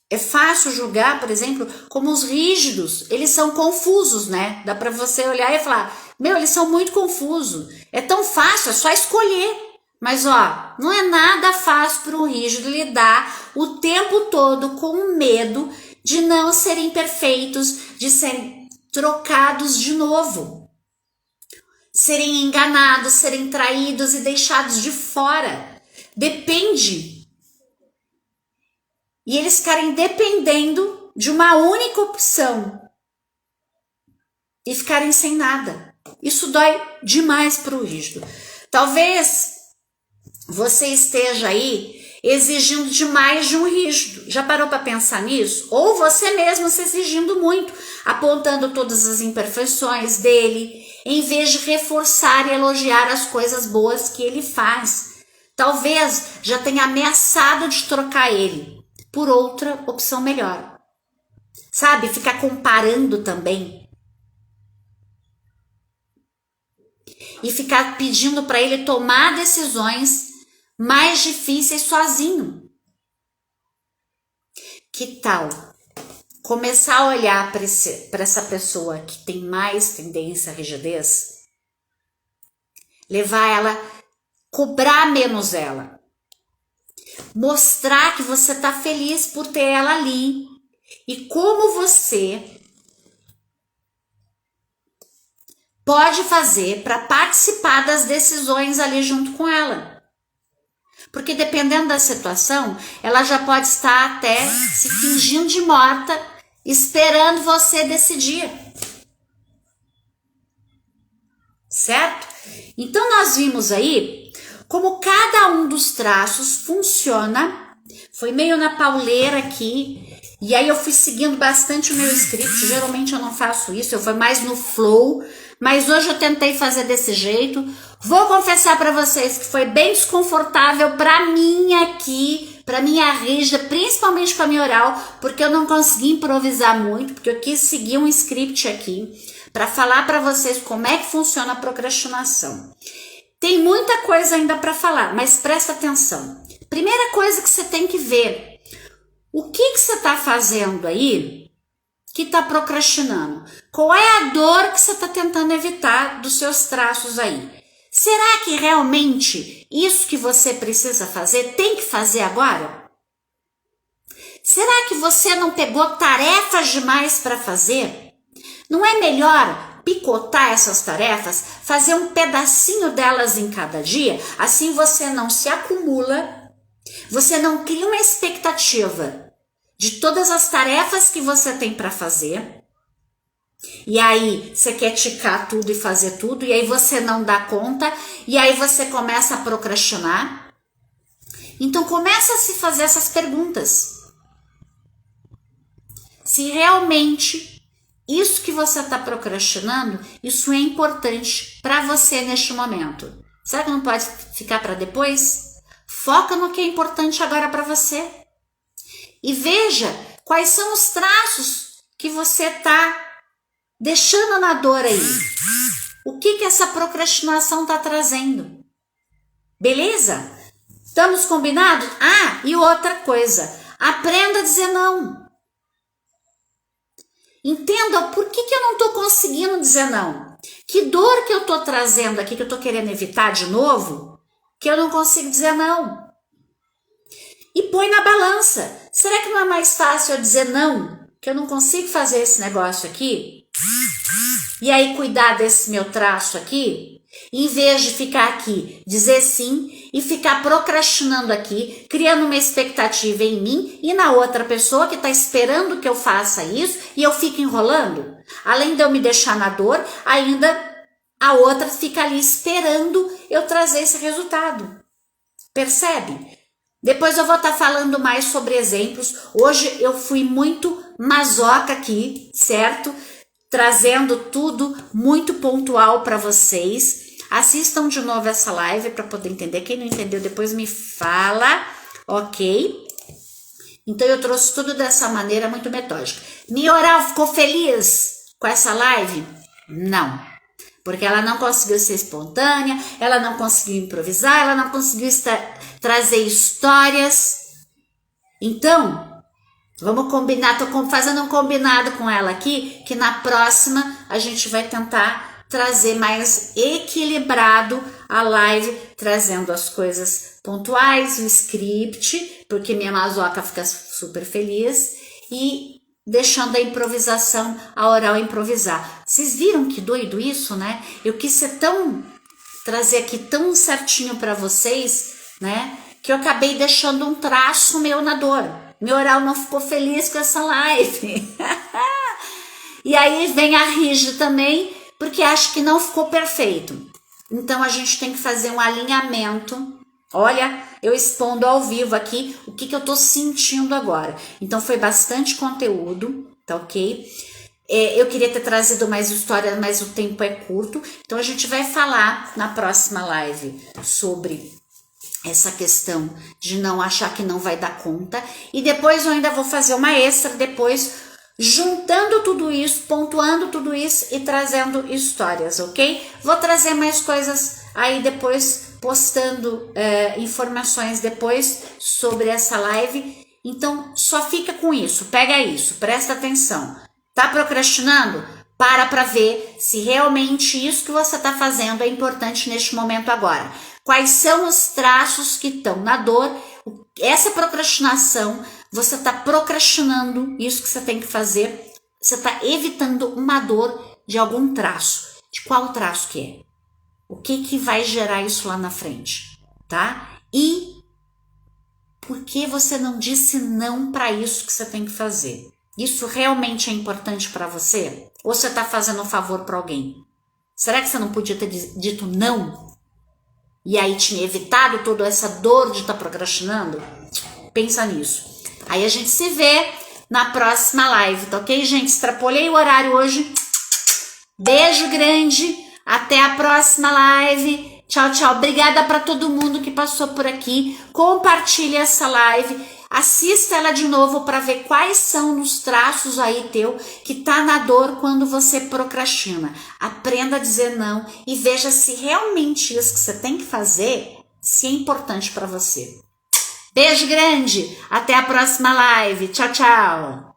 é fácil julgar, por exemplo, como os rígidos, eles são confusos, né? Dá para você olhar e falar, Meu, eles são muito confusos. É tão fácil, é só escolher. Mas, ó, não é nada fácil para um rígido lidar o tempo todo com o medo de não serem perfeitos, de serem trocados de novo, serem enganados, serem traídos e deixados de fora. Depende. E eles ficarem dependendo de uma única opção e ficarem sem nada. Isso dói demais para o rígido. Talvez você esteja aí exigindo demais de um rígido. Já parou para pensar nisso? Ou você mesmo se exigindo muito, apontando todas as imperfeições dele, em vez de reforçar e elogiar as coisas boas que ele faz. Talvez já tenha ameaçado de trocar ele por outra opção melhor. Sabe? Ficar comparando também. E ficar pedindo para ele tomar decisões mais difíceis sozinho. Que tal começar a olhar para essa pessoa que tem mais tendência à rigidez, levar ela, cobrar menos ela, mostrar que você está feliz por ter ela ali e como você pode fazer para participar das decisões ali junto com ela. Porque dependendo da situação, ela já pode estar até se fingindo de morta, esperando você decidir. Certo? Então nós vimos aí como cada um dos traços funciona. Foi meio na pauleira aqui. E aí eu fui seguindo bastante o meu script. Geralmente eu não faço isso, eu fui mais no flow. Mas hoje eu tentei fazer desse jeito. Vou confessar para vocês que foi bem desconfortável para mim aqui, para minha rígida, principalmente para minha oral, porque eu não consegui improvisar muito, porque eu quis seguir um script aqui para falar para vocês como é que funciona a procrastinação. Tem muita coisa ainda para falar, mas presta atenção. Primeira coisa que você tem que ver, o que você está fazendo aí que está procrastinando? Qual é a dor que você está tentando evitar dos seus traços aí? Será que realmente isso que você precisa fazer tem que fazer agora? Será que você não pegou tarefas demais para fazer? Não é melhor picotar essas tarefas, fazer um pedacinho delas em cada dia? Assim você não se acumula, você não cria uma expectativa de todas as tarefas que você tem para fazer, e aí você quer ticar tudo e fazer tudo, e aí você não dá conta, e aí você começa a procrastinar. Então começa a se fazer essas perguntas. Se realmente isso que você está procrastinando, isso é importante para você neste momento. Será que não pode ficar para depois? Foca no que é importante agora para você. E veja quais são os traços que você está deixando na dor aí. O que essa procrastinação está trazendo? Beleza? Estamos combinados? Ah, e outra coisa. Aprenda a dizer não. Entenda por que eu não estou conseguindo dizer não. Que dor que eu estou trazendo aqui, que eu estou querendo evitar de novo, que eu não consigo dizer não. E põe na balança. Será que não é mais fácil eu dizer não? Que eu não consigo fazer esse negócio aqui? E aí cuidar desse meu traço aqui? Em vez de ficar aqui, dizer sim e ficar procrastinando aqui, criando uma expectativa em mim e na outra pessoa que está esperando que eu faça isso e eu fico enrolando. Além de eu me deixar na dor, ainda a outra fica ali esperando eu trazer esse resultado. Percebe? Depois eu vou estar falando mais sobre exemplos. Hoje eu fui muito masoca aqui, certo? Trazendo tudo muito pontual para vocês. Assistam de novo essa live para poder entender. Quem não entendeu, depois me fala, ok? Então eu trouxe tudo dessa maneira muito metódica. Minha oral ficou feliz com essa live? Não. Porque ela não conseguiu ser espontânea, ela não conseguiu improvisar, ela não conseguiu trazer histórias. Então, vamos combinar, tô fazendo um combinado com ela aqui, que na próxima a gente vai tentar trazer mais equilibrado a live, trazendo as coisas pontuais, o script, porque minha mazoca fica super feliz, e deixando a improvisação, a oral improvisar. Vocês viram que doido isso, né? Eu quis ser trazer aqui tão certinho para vocês, né? Que eu acabei deixando um traço meu na dor. Meu oral não ficou feliz com essa live. E aí vem a Rigi também, porque acho que não ficou perfeito. Então a gente tem que fazer um alinhamento. Olha, eu expondo ao vivo aqui o que eu tô sentindo agora. Então foi bastante conteúdo, tá ok? Eu queria ter trazido mais história, mas o tempo é curto. Então a gente vai falar na próxima live sobre essa questão de não achar que não vai dar conta. E depois eu ainda vou fazer uma extra depois, juntando tudo isso, pontuando tudo isso e trazendo histórias, ok? Vou trazer mais coisas aí depois, postando informações depois sobre essa live. Então só fica com isso, pega isso, presta atenção. Tá procrastinando? Para ver se realmente isso que você está fazendo é importante neste momento agora. Quais são os traços que estão na dor? Essa procrastinação, você está procrastinando isso que você tem que fazer. Você está evitando uma dor de algum traço. De qual traço que é? O que vai gerar isso lá na frente, tá? E por que você não disse não para isso que você tem que fazer? Isso realmente é importante para você? Ou você está fazendo um favor para alguém? Será que você não podia ter dito não? E aí tinha evitado toda essa dor de estar procrastinando? Pensa nisso. Aí a gente se vê na próxima live, tá ok, gente? Extrapolei o horário hoje. Beijo grande. Até a próxima live. Tchau, tchau. Obrigada para todo mundo que passou por aqui. Compartilhe essa live. Assista ela de novo para ver quais são os traços aí teu que tá na dor quando você procrastina. Aprenda a dizer não e veja se realmente isso que você tem que fazer se é importante para você. Beijo grande, até a próxima live. Tchau, tchau.